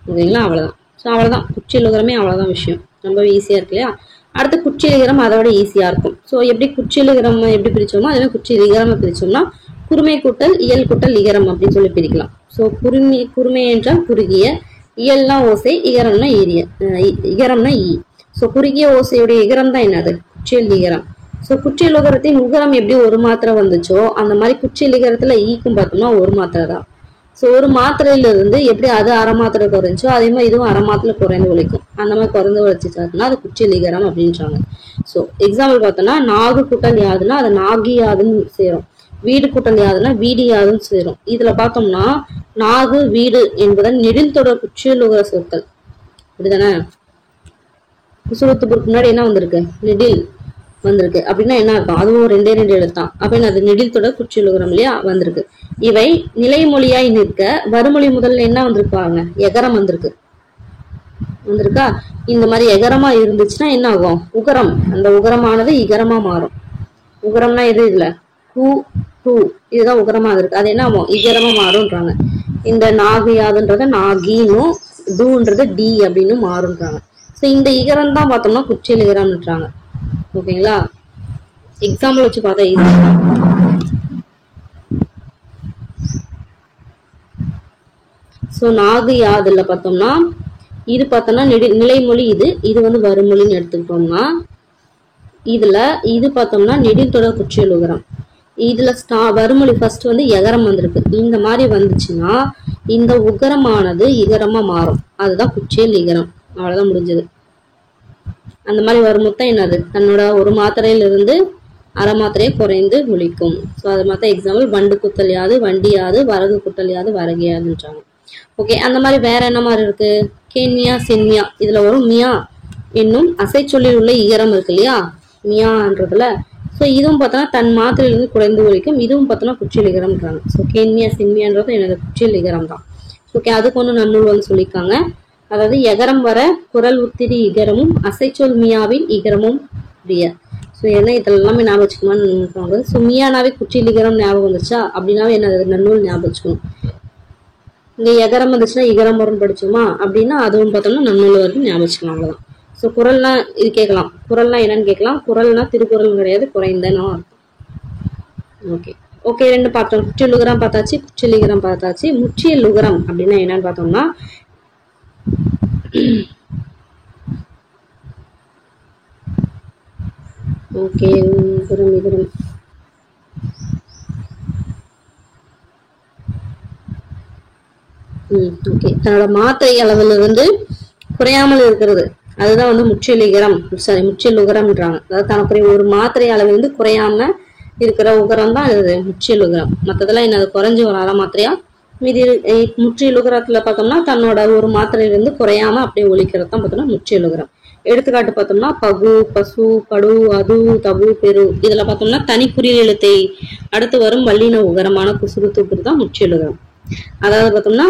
S1: ஓகேங்களா? அவ்வளவுதான். ஸோ அவ்வளவுதான். குச்சியலுகரமே அவ்வளவுதான் விஷயம். ரொம்பவே ஈஸியா இருக்கு இல்லையா? அடுத்து குச்சியலுகரம் அதோட ஈஸியா இருக்கும். ஸோ எப்படி குச்சியலுகரம் எப்படி பிரிச்சோமோ அதே குச்சியலுகரம் பிரிச்சோம்னா குறுமை கூட்டல் இயல் கூட்டல் இகரம் அப்படின்னு சொல்லி பிரிக்கலாம். ஸோ குறுமை என்றால் குறுகிய, இயல்னா ஓசை, இகரம்னா இகரம்னா ஈ. ஸோ குறுகிய ஓசையுடைய இகரம் தான் என்னது? குச்சியல் இகரம். ஸோ குச்சியல் உகரத்தின் உகரம் எப்படி ஒரு மாத்திரை வந்துச்சோ அந்த மாதிரி குச்சியல் இகரத்துல ஈக்கும் பார்த்தோம்னா ஒரு மாத்திரை தான். ஸோ ஒரு மாத்திரையில இருந்து எப்படி அது அரை மாத்திரை குறைஞ்சோ அதே மாதிரி இதுவும் அரை மாத்திரை குறைந்து ஒழிக்கும். அந்த மாதிரி குறைந்து ஒழிச்சுன்னா அது குச்சியல் இகரம் அப்படின்றாங்க. ஸோ எக்ஸாம்பிள் பார்த்தோம்னா நாகு கூட்டல் யாதுன்னா அது நாகி யாதுன்னு சேரும். வீடு கூட்டல் யாதுன்னா வீடு யாதுன்னு சேரும். இதுல பார்த்தோம்னா நாகு வீடு என்பதன் நெடில் தொடர் குச்சியலுகர சொற்கள். அப்படிதானே? குசுரத்துக்கு முன்னாடி என்ன வந்திருக்கு? நெடில் வந்திருக்கு. அப்படின்னா என்ன அர்த்தம்? அதுவும் 2 எழுத்தான். அப்படின்னு அது நெடில் தொடர் குச்சியலுகரம் இல்லையா வந்திருக்கு. இவை நிலைமொழியாய் நிற்க வருமொழி முதல்ல என்ன வந்திருப்பாங்க? எகரம் வந்திருக்கா? இந்த மாதிரி எகரமா இருந்துச்சுன்னா என்ன ஆகும்? உகரம். அந்த உகரமானது இகரமா மாறும். உகரம்னா எது? இதுல கு டு இதுதான் உகரமா இருக்கு. அது என்ன ஆகும்? இகரமா மாறும்ன்றாங்க. இந்த நாகு யாதுன்றத நாகினும் டூன்றது டி அப்படின்னு மாறும்ன்றாங்க. ஸோ இந்த இகரம் தான் பார்த்தோம்னா குச்சியல் இகரம்ன்றாங்க. ஓகேங்களா? எக்ஸாம்பிள் வச்சு பார்த்தா ஈஸி. ஸோ நாகு யாதுல பார்த்தோம்னா இது பார்த்தோம்னா நிலைமொழி, இது வந்து வருமொழின்னு எடுத்துக்கிட்டோம்னா இதுல இது பார்த்தோம்னா நெடில் தொடர் குச்சியல் உகரம். இதுல வருமொழி ஃபர்ஸ்ட் வந்து எகரம் வந்திருக்கு. இந்த மாதிரி வந்துச்சுன்னா இந்த உகரமானது இகரமா மாறும். அதுதான் குச்சியல் இகரம். அவ்வளவுதான், முடிஞ்சது. அந்த மாதிரி வருமுத்தான் என்னது? தன்னோட ஒரு மாத்திரையில இருந்து அரை மாத்திரையை குறைந்து ஒழிக்கும். ஸோ அது மாதிரி எக்ஸாம்பிள் வண்டு குத்தல் யாது வண்டி யாது, வரகு குட்டல் யாது வரகு யாதுன்றாங்க. ஓகே, அந்த மாதிரி வேற என்ன மாதிரி இருக்கு? கேன்மியா சென்மியா இதுல வரும் மியா என்னும் அசைச்சொல்லில் உள்ள இகரம் இருக்கு இல்லையா? மியான்றதுல. ஸோ இதுவும் பார்த்தோன்னா தன் மாத்திரையிலிருந்து குறைந்து ஒழிக்கும். இதுவும் பார்த்தோன்னா குச்சியல் இகரம்ன்றாங்க. ஸோ கேன்மியா சென்மியான்றது என்னது? குச்சியல் இகரம் தான். ஓகே, அதுக்கு ஒன்று நன்னூல் வந்து சொல்லியிருக்காங்க. அதாவது எகரம் வர குரல் உத்திரி இகரமும் அசைச்சொல் மியாவின் இகரமும் உரிய. ஸோ ஏன்னா இதெல்லாம் எல்லாமே ஞாபகம் வச்சுக்கணும்னு. ஸோ மியானாவே குச்சியல் இகரம் ஞாபகம் வந்துச்சா அப்படின்னாவே என்ன? நன்னூல் ஞாபகம் வச்சுக்கணும். இங்க எகரம் வந்துச்சுன்னா இகரம் வரும் படிச்சோமா அப்படின்னா அதுவும் பார்த்தோம்னா நன்னூல் வரைக்கும் ஞாபகம் வச்சுக்கலாம். அவ்வளவுதான். ஸோ குரல்னா இது கேட்கலாம். குரல்னா என்னன்னு கேட்கலாம். குரல்னா திருக்குறள் கிடையாது, குறைந்தன்னு அர்த்தம். ஓகே ஓகே, 2 பார்த்தோம். குச்சியல் உகரம் பார்த்தாச்சு, குச்சியல் இகரம் பார்த்தாச்சு. முச்சியல் உகரம் அப்படின்னா என்னன்னு பார்த்தோம்னா ஓகே உகரம் இகரம் ஓகே, தன்னோட மாத்திரை அளவுல இருந்து குறையாமல் இருக்கிறது அதுதான் வந்து முச்சியல் இகரம். சாரி, முச்சியல் உகரம்ன்றாங்க. அதாவது தனக்குரிய ஒரு மாத்திரை அளவுல இருந்து குறையாம இருக்கிற உகரம் தான் இது முச்சியல் உகரம். மற்றதெல்லாம் என்ன? குறைஞ்சு ஒரு அரை மாத்திரையா மீதி முற்றியல் உகரத்துல பார்த்தோம்னா தன்னோட ஒரு மாத்திரையிலிருந்து குறையாம அப்படியே ஒழிக்கிறது தான் பார்த்தோம்னா முற்றியல் உகரம். எடுத்துக்காட்டு பார்த்தோம்னா பகு, பசு, படு, அது, தபு, பெரு இதுல பார்த்தோம்னா தனி குறியல் எழுத்தை அடுத்து வரும் வல்லின உகரமான குசுறுத்துக்கு தான் முற்றியல் உகரம். அதாவது பார்த்தோம்னா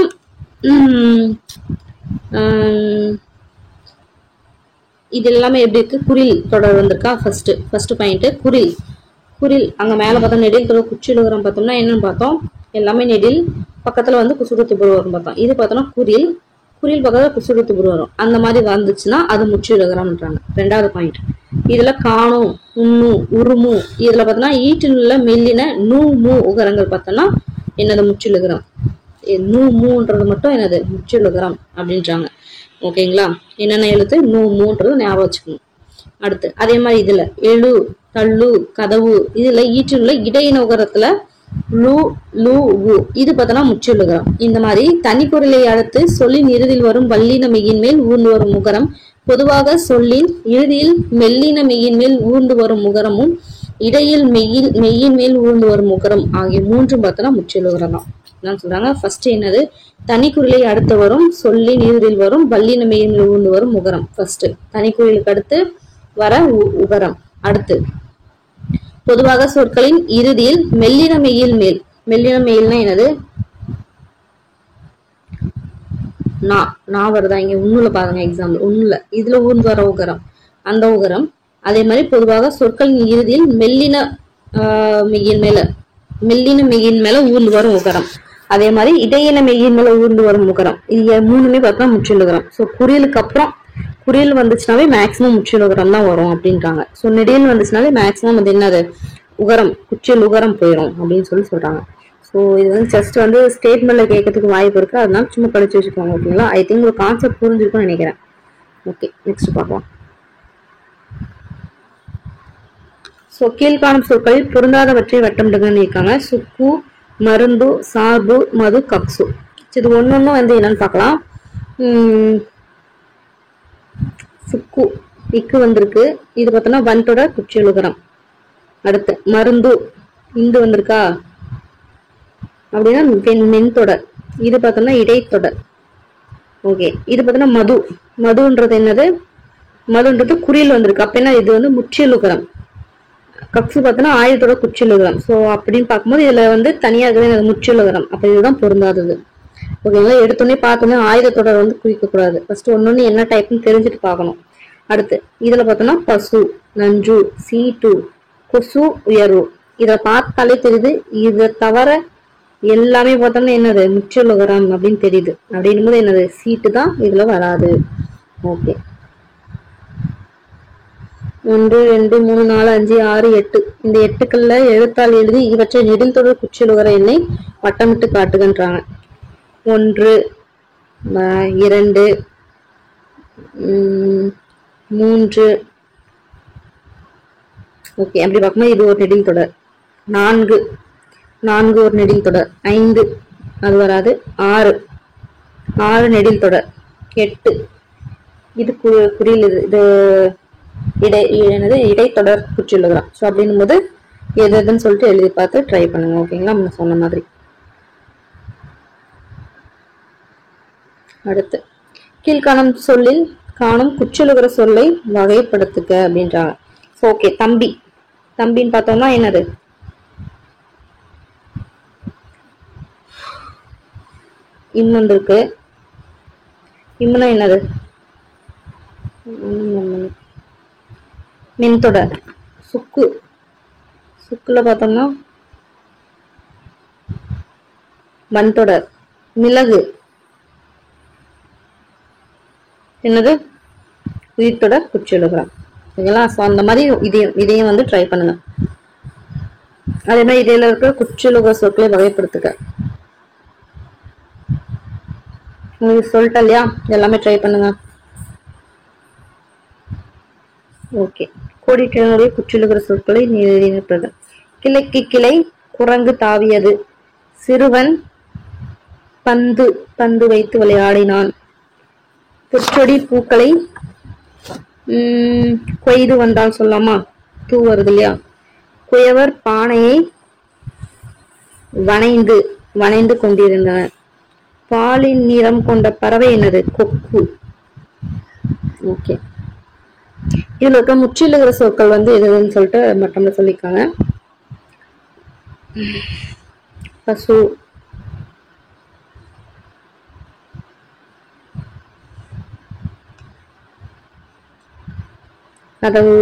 S1: இது எல்லாமே எப்படி இருக்கு? குறில் தொடர் வந்திருக்கா? ஃபர்ஸ்ட் பாயிண்ட் குறில். அங்க மேல பார்த்தோம் நெடில் தொடர் குச்சியல் உகரம் பார்த்தோம்னா என்னன்னு பார்த்தோம்? எல்லாமே நெடில், பக்கத்துல வந்து குசுகுத்து புரு வரும் பார்த்தோம். இது பார்த்தோம்னா குறில், குறில் பக்கத்துல குசுகுத்து புரு வரும். அந்த மாதிரி வந்துச்சுன்னா அது முற்றிலுகரம்ன்றாங்க. 2வது பாயிண்ட். இதுல காணும், உண்ணு, உருமு, இதுல பார்த்தோம்னா ஈட்டில் உள்ள மெல்லின நூ மூ உகரங்கள் பார்த்தோம்னா என்னது முற்றிலுகரம். நூ மூன்றது மட்டும் என்னது முற்றிலுகரம் அப்படின்றாங்க. ஓகேங்களா? என்னென்ன எழுத்து நூ மூன்றது ஞாபகம் வச்சுக்கணும். அடுத்து அதே மாதிரி இதுல எழு, தள்ளு, கதவு, இதுல ஈற்றுள்ள இடையின உகரத்துல லு, லு, உ, இது பார்த்தோம்னா முற்றிலுகரம். இந்த மாதிரி தனி குரலை அடுத்து சொல்லின் இறுதியில் வரும் வல்லின மெய்யின் மேல் ஊர்ந்து வரும் முகரம், பொதுவாக சொல்லின் இறுதியில் மெல்லின மெய்யின் மேல் ஊர்ந்து வரும் முகரமும் இடையில் மெய்யின் மேல் ஊர்ந்து வரும் முகரம் ஆகிய மூன்றும் பார்த்தோம்னா முற்றிலுகரம் தான். என்ன சொல்றாங்க? ஃபர்ஸ்ட் என்னது? தனிக்குறிலை அடுத்து வரும் சொல்லின் இறுதியில் வரும் வல்லின மெய்யின் மேல் ஊர்ந்து வரும் முகரம். ஃபர்ஸ்ட் தனிக்குறிலுக்கு அடுத்து வர உகரம். அடுத்து பொதுவாக சொற்களின் இறுதியில் மெல்லின மெய்யில் மேல், மெல்லின மெய்யில்னா என்னது? நான் வருதா இங்க? உண்ணுல பாருங்க எக்ஸாம்பிள். உண்ணுல இதுல ஊர்ந்து வர உகரம், அந்த உகரம். அதே மாதிரி பொதுவாக சொற்களின் இறுதியில் மெல்லின மெய்யின் மேல, மெல்லின மெய்யின் மேல ஊர்ந்து வரும் உகரம். அதே மாதிரி இடையின மெய்யின் மேல ஊர்ந்து வரும் உகரம். இது மூணுமே பார்த்தா முற்றிலுகரம். ஸோ குறியலுக்கு அப்புறம் குறியல் வந்துச்சுனாவே மேக்சிமம் முற்றிலுகரம் தான் வரும் அப்படின்றாங்க. ஸோ நெடில் வந்துச்சுனாலே மேக்சிமம் அது என்னது உகரம், குற்றியல் உகரம் போயிடும் அப்படின்னு சொல்றாங்க. ஸோ இது வந்து ஜஸ்ட் வந்து ஸ்டேட்மெண்ட்ல கேட்கறதுக்கு வாய்ப்பு இருக்கு. அதனால சும்மா படிச்சு வச்சுக்கோங்க. ஓகேங்களா? ஐ திங்க் ஒரு கான்செப்ட் புரிஞ்சிருக்கும்னு நினைக்கிறேன். ஓகே, நெக்ஸ்ட் பார்க்கலாம். ஸோ கீழ்காணும் சொற்களில் பொருந்தாதவற்றை வட்டமிடுங்கன்னு இருக்காங்க. சுக்கு, மருந்து, சார்பு, மது, கப்சு. இது ஒன்னொன்னும் வந்து என்னன்னு பார்க்கலாம். சுக்கு இக்கு வந்திருக்கு. இது பார்த்தோம்னா வன்தொட குற்றியலுகரம். அடுத்து மருந்து இந்து வந்திருக்கா அப்படின்னா மென்தொடர். இது பார்த்தோம்னா இடைத்தொடர். ஓகே, இது பார்த்தோம்னா மது, மதுன்றது என்னது? மதுன்றது குறியில் வந்திருக்கு. அப்ப என்ன? இது வந்து முற்றியலுகரம். கப்சு பார்த்தோன்னா ஆயுதத்தோட குற்றியலுகரம். ஸோ அப்படின்னு பார்க்கும்போது இதுல வந்து தனியா இருக்கிறது முற்றியலுகரம். அப்ப இதுதான் பொருந்தாதது. ஓகேங்களா? எடுத்தோடனே பார்த்தோன்னா ஆயுதத்தொடர் வந்து குறிக்க கூடாது. ஃபர்ஸ்ட் ஒன்னொன்னு என்ன டைப்னு தெரிஞ்சுட்டு பார்க்கணும். அடுத்து இதுல பார்த்தோம்னா பசு, நஞ்சு, சீட்டு, கொசு, உயர்வு. இதை பார்த்தாலே தெரியுது. இதை தவிர எல்லாமே பார்த்தோம்னா என்னது முற்றியலுகரம் அப்படின்னு தெரியுது. அப்படின்னும் போது என்னது சீட்டு தான் இதுல வராது. ஓகே, 1 2 3 4 5 6 8 இந்த 8க்கள்ல எழுத்தால் எழுதி இவற்றை நெடில் தொடர் குற்றியலுகர எண்ணை வட்டமிட்டு காட்டுகின்றாங்க. 1 2 3. ஓகே, அப்படி பார்க்கும்போது இது ஒரு நெடில் தொடர். 4 ஒரு நெடில் தொடர். 5 அது வராது. 6 நெடில் தொடர். 8 இது குறியில், இது இடைத்தொடர் குற்றியலுகரம். ஸோ அப்படின்னும் போது எது எதுன்னு சொல்லிட்டு எழுதி பார்த்து ட்ரை பண்ணுங்க. ஓகேங்களா? நம்ம சொன்ன மாதிரி. அடுத்து கீழ்காணும் சொல்லில் காணும் குற்றியலுகர சொல்லை வகைப்படுத்துக அப்படின்றாங்க. ஸோ ஓகே, தம்பி, தம்பின்னு பார்த்தோம்னா என்னது? இம்மன் இருக்கு. இம்முனா என்னது? மென்தொடர். சுக்கு, சுக்குல பார்த்தோம்னா வன்தொடர். மிளகு என்னது? உயிர்த்தொடர் குற்றியலுகரம். ஓகேங்களா? ஸோ அந்த மாதிரி இதையும் வந்து ட்ரை பண்ணுங்க. அதே மாதிரி இதில் இருக்கிற குற்றியலுகர சொற்களை வகைப்படுத்துக. உங்களுக்கு சொல்லிட்டேன் இல்லையா? எல்லாமே ட்ரை பண்ணுங்க. ஓகே, கோடிட்டுடைய குற்றியலுகர சொற்களை நிர்ணயிப்பது. கிளைக்கு கிளை, குரங்கு தாவியது. சிறுவன் பந்து வைத்து விளையாடினான். புற்றொடி பூக்களை கொய்து வந்தால் சொல்லாமா? தூ வருது இல்லையா? குயவர் பானையை வணைந்து கொண்டிருந்தனர். பாலின் நிறம் கொண்ட பறவை என்னது? கொக்கு. ஓகே, இதுல இருக்க முற்றிலுகர சொற்கள் வந்து எதுன்னு சொல்லிட்டு மட்டம்ல சொல்லிருக்காங்க. பசு, கதவு,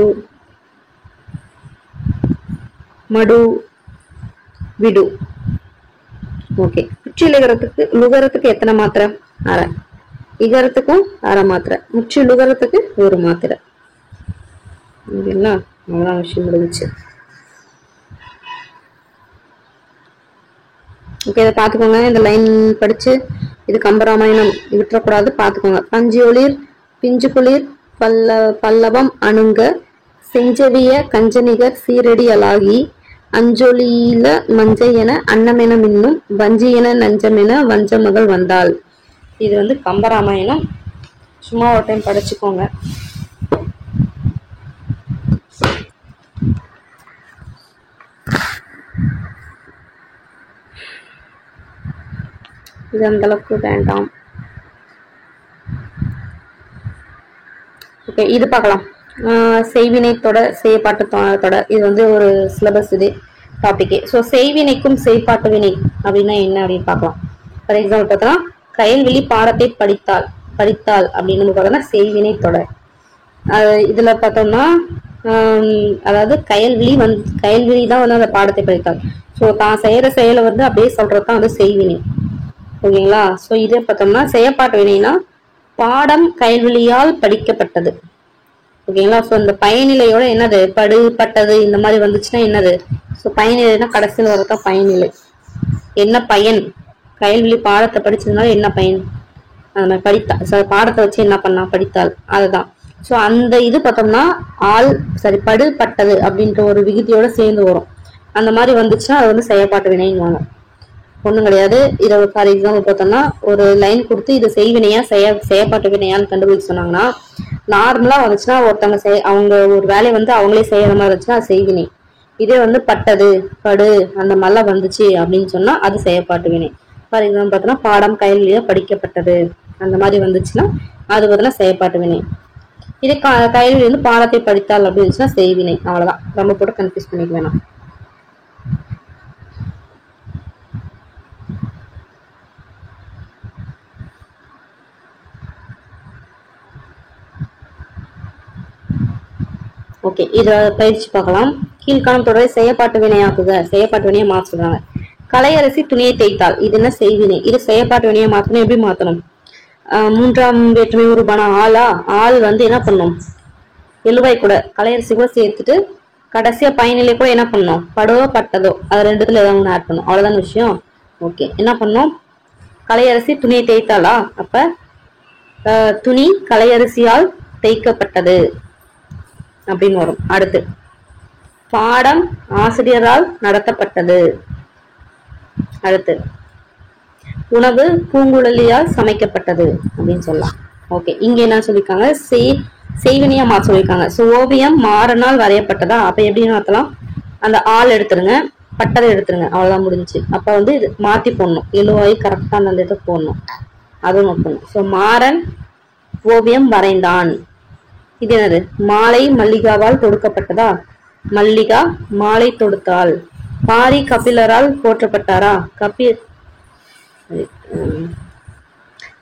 S1: மடு, விடு. ஓகே. முற்று லுகரத்துக்கு எத்தனை மாத்திரை? அரை. இகரத்துக்கும் அரை மாத்திரை. முற்று லுகரத்துக்கு ஒரு மாத்திரை. அவ்வளவுதான் விஷயம் முடிஞ்சிச்சு. ஓகே, இதை பாத்துக்கோங்க. இந்த லைன் படிச்சு இது கம்பராமாயணம் விட்டுறக்கூடாது, பாத்துக்கோங்க. பஞ்சியொளிர் பிஞ்சு குளிர் பல்லவம் அணுங்க செஞ்சவிய கஞ்சனிகர் சீரடியலாகி அஞ்சொலியில மஞ்சை என அன்னமென மின்னும் வஞ்சி என நஞ்சமென வஞ்ச மகள் வந்தாள். இது வந்து கம்பராமாயணம். சும்மா ஒரு டைம் படிச்சுக்கோங்க. இது அந்த அளவுக்கு வேண்டாம். ஓகே, இது பார்க்கலாம். செய்வினை தொடர், செய்யப்பாட்டு தொடர். இது வந்து ஒரு சிலபஸ் இது டாபிக். ஸோ செய்வினைக்கும் செய்பாட்டு வினை அப்படின்னா என்ன அப்படின்னு பார்க்கலாம். ஃபார் எக்ஸாம்பிள் பார்த்தோம்னா கயல்விழி பாடத்தை படித்தாள் அப்படின்னு பார்த்தோம்னா செய்வினை தொடர். இதுல பார்த்தோம்னா அதாவது கயல்விழி தான் வந்து அந்த பாடத்தை படித்தாள். ஸோ தான் செய்யற செயலை வந்து அப்படியே சொல்றதுதான் வந்து செய்வினை. ஓகேங்களா? ஸோ இதே பார்த்தோம்னா செய்யப்பாட்டு வினைனா பாடம் கயல்விழியால் படிக்கப்பட்டது. ஓகேங்களா? ஸோ இந்த பயனிலையோட என்னது பட்டது இந்த மாதிரி வந்துச்சுன்னா என்னது? ஸோ பயனிலைனா கடைசியில் வரதான் பயனிலை. என்ன பயன்? கயல்விழி பாடத்தை படிச்சதுனால என்ன பயன்? அந்த மாதிரி படித்தா பாடத்தை வச்சு என்ன பண்ணா? படித்தாள். அதுதான். ஸோ அந்த இது பார்த்தோம்னா பட்டது அப்படின்ற ஒரு விகுதியோட சேர்ந்து வரும். அந்த மாதிரி வந்துச்சுன்னா அது வந்து செய்யப்பாட்டு வினைன்னு ஒண்ணும் கிடையாது. இதை ஃபார் எக்ஸாம்பிள் பார்த்தோம்னா ஒரு லைன் கொடுத்து இது செய்வினையா செய்யப்பாட்டு வினையான்னு கண்டுபிடிச்சு சொன்னாங்கன்னா நார்மலா வந்துச்சுன்னா ஒருத்தவங்க அவங்க ஒரு வேலையை வந்து அவங்களே செய்யற மாதிரி இருந்துச்சுன்னா அது செய்வினை. இதே வந்து பட்டது படு அந்த மாதிரிலாம் வந்துச்சு அப்படின்னு சொன்னா அது செய்யப்பாட்டு வினை. ஃபார் எக்ஸாம்பிள் பார்த்தோம்னா பாடம் கயல்விழியா படிக்கப்பட்டது அந்த மாதிரி வந்துச்சுன்னா அது பார்த்தோம்னா செய்யப்பாட்டு வினை. இதே கயல்விழி வந்து பாடத்தை படித்தாள் அப்படின்னு இருந்துச்சுன்னா செய்வினை. அவ்வளவுதான். ரொம்ப போட்டு கன்ஃபியூஸ் பண்ணிக்க வேணாம். ஓகே, இத பயிற்சி பார்க்கலாம். கீழ்காணும் தொடரை செய்யப்பாட்டு வினையாக்குக. செய்யப்பாட்டு வினையை மாற்றுறாங்க. கலையரசி துணியை தேய்த்தாள். இது என்ன? செய்வினை. இது செய்யப்பாட்டு வினையை மாற்றணும். எப்படி மாற்றணும்? மூன்றாம் வேற்றுமை உருவான ஆள் வந்து என்ன பண்ணும்? எழுவாய் கூட கலையரசி கூட சேர்த்துட்டு கடைசியா பயனிலை கூட என்ன பண்ணும்? படவோ பட்டதோ அது ரெண்டுத்துல ஏதாவது ஒன்று ஆட் பண்ணும். அவ்வளவுதான் விஷயம். ஓகே, என்ன பண்ணும்? கலையரசி துணியை தேய்த்தாளா? அப்ப துணி கலையரசியால் தேய்க்கப்பட்டது அப்படின்னு வரும். அடுத்து பாடம் ஆசிரியரால் நடத்தப்பட்டது. அடுத்து உணவு பூங்குழலியால் சமைக்கப்பட்டது அப்படின்னு சொல்லலாம். ஓகே, இங்க என்ன சொல்லிருக்காங்க? செய்வினையா மாற்ற சொல்லிருக்காங்க. ஸோ ஓவியம் மாறனால் வரையப்பட்டதா? அப்ப எப்படின்னு மாத்தலாம்? அந்த ஆள் எடுத்துருங்க, பட்டதை எடுத்துருங்க, அவ்வளவுதான் முடிஞ்சு. அப்ப வந்து இது மாத்தி போடணும். எழுவாய் கரெக்டா அந்த இதை போடணும். அதுவும் நோக்கணும். ஸோ மாறன் ஓவியம் வரைந்தான். இது என்னது? மாலை மல்லிகாவால் தொடுக்கப்பட்டதா? மல்லிகா மாலை தொடுத்தாள். பாரி கபிலரால் போற்றப்பட்டாரா?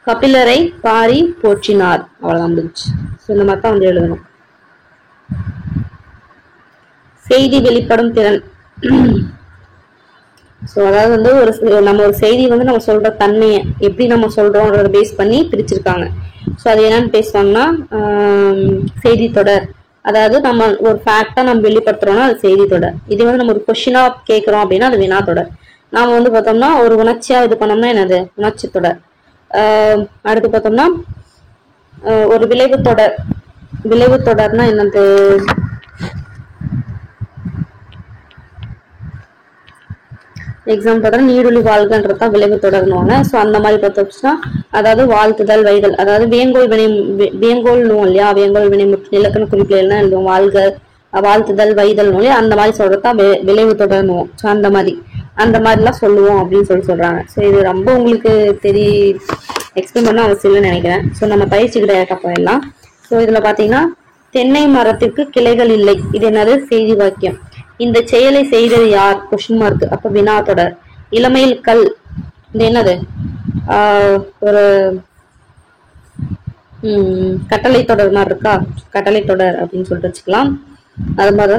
S1: கபிலரை பாரி போற்றினார். அவ்வளவுதான் முடிஞ்சு. இந்த மாதிரி தான் வந்து எழுதணும். செய்தி வெளிப்படும் திறன். ஸோ அதாவது வந்து நம்ம ஒரு செய்தி வந்து நம்ம சொல்ற தன்மையை எப்படி நம்ம சொல்றோம்ன்றத பேஸ் பண்ணி பிரிச்சிருக்காங்க. ஸோ அது என்னன்னு பேசுவாங்கன்னா செய்தி தொடர். அதாவது நம்ம ஒரு ஃபேக்டா நம்ம வெளிப்படுத்துறோம்னா அது செய்தி தொடர். இது வந்து நம்ம ஒரு கொஸ்டினா கேட்கிறோம் அப்படின்னா அது வினா தொடர். நாம வந்து பார்த்தோம்னா ஒரு உணர்ச்சியா இது பண்ணோம்னா என்னது? உணர்ச்சி தொடர். அடுத்து பார்த்தோம்னா ஒரு விளைவு தொடர். விளைவு தொடர்னா என்னது? எக்ஸாம்பிள் பார்த்தா நீடுழி வாழ்கன்றதான் விளைவு தொடர்னுவாங்க. ஸோ அந்த மாதிரி பார்த்தோம்னா அதாவது வாழ்த்துதல் வைதல், அதாவது வேங்கோல் இல்லையா? வேங்கோல் வினை முற்று இலக்கண குறிப்பில் எல்லாம் எழுதுவோம். வாழ்த்துதல் வைதல் இல்லையா? அந்த மாதிரி சொல்றதா விளைவு தொடர்னுவோம். ஸோ அந்த மாதிரிலாம் சொல்லுவோம் அப்படின்னு சொல்றாங்க. ஸோ இது ரொம்ப உங்களுக்கு எக்ஸ்பிளைன் பண்ண அவசியம் இல்லைன்னு நினைக்கிறேன். ஸோ நம்ம பயிற்சிக்கிட்ட ஏற்க போயிடலாம். ஸோ இதுல பாத்தீங்கன்னா தென்னை மரத்திற்கு கிளைகள் இல்லை. இது என்னது? செய்தி வாக்கியம். இந்த செயலை செய்தது யார்? Question mark. அப்ப வினா தொடர். இளமையில் கல். இது என்னது? ஒரு கட்டளை தொடர் மாதிரி இருக்கா? கட்டளை தொடர் அப்படின்னு சொல்லிட்டு வச்சுக்கலாம். அது மாதிரி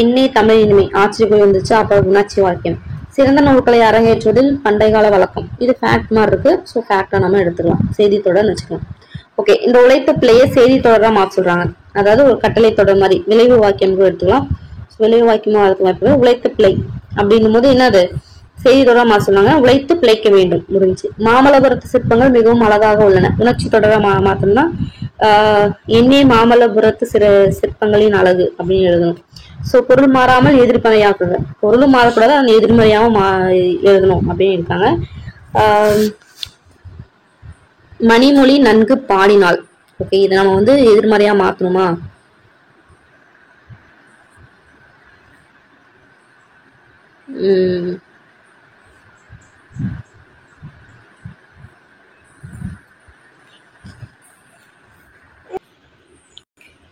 S1: எண்ணெய் தமிழ் இனிமை ஆட்சிக்குள் வந்துச்சு. அப்ப உணர்ச்சி வாக்கியம். சிறந்த நூல்களை அரங்கேற்றுவதில் பண்டைய கால வழக்கம். இது ஃபேக்ட் மாதிரி இருக்கு. ஸோ ஃபேக்டா நம்ம எடுத்துக்கலாம், செய்தி தொடர்னு வச்சுக்கலாம். ஓகே, இந்த உழைத்த பிள்ளையை செய்தி தொடரா மாற்ற சொல்றாங்க. அதாவது ஒரு கட்டளை தொடர் மாதிரி விளைவு வாக்கியம் எடுத்துக்கலாம். விளைவு வாக்கியமா எடுத்துக்கலாம். உழைத்த பிள்ளை அப்படின்னும் போது என்னது செய்தி தொடரா மாற்ற சொன்னாங்க. உழைத்து பிழைக்க வேண்டும் முடிஞ்சு. மாமல்லபுரத்து சிற்பங்கள் மிகவும் அழகாக உள்ளன. உணர்ச்சி தொடரா மாத்தோம்னா என்னே மாமல்லபுரத்து சிற்பங்களின் அழகு அப்படின்னு எழுதணும். சோ பொருள் மாறாமல் எதிர்மறையாக்குங்க. பொருளும் மாறக்கூடாது, அந்த எதிர்மறையாவும் எழுதணும் அப்படின்னு இருக்காங்க. மணிமொழி நன்கு பாடினாள். ஓகே, இதை நம்ம வந்து எதிர்மறையா மாத்தணுமா?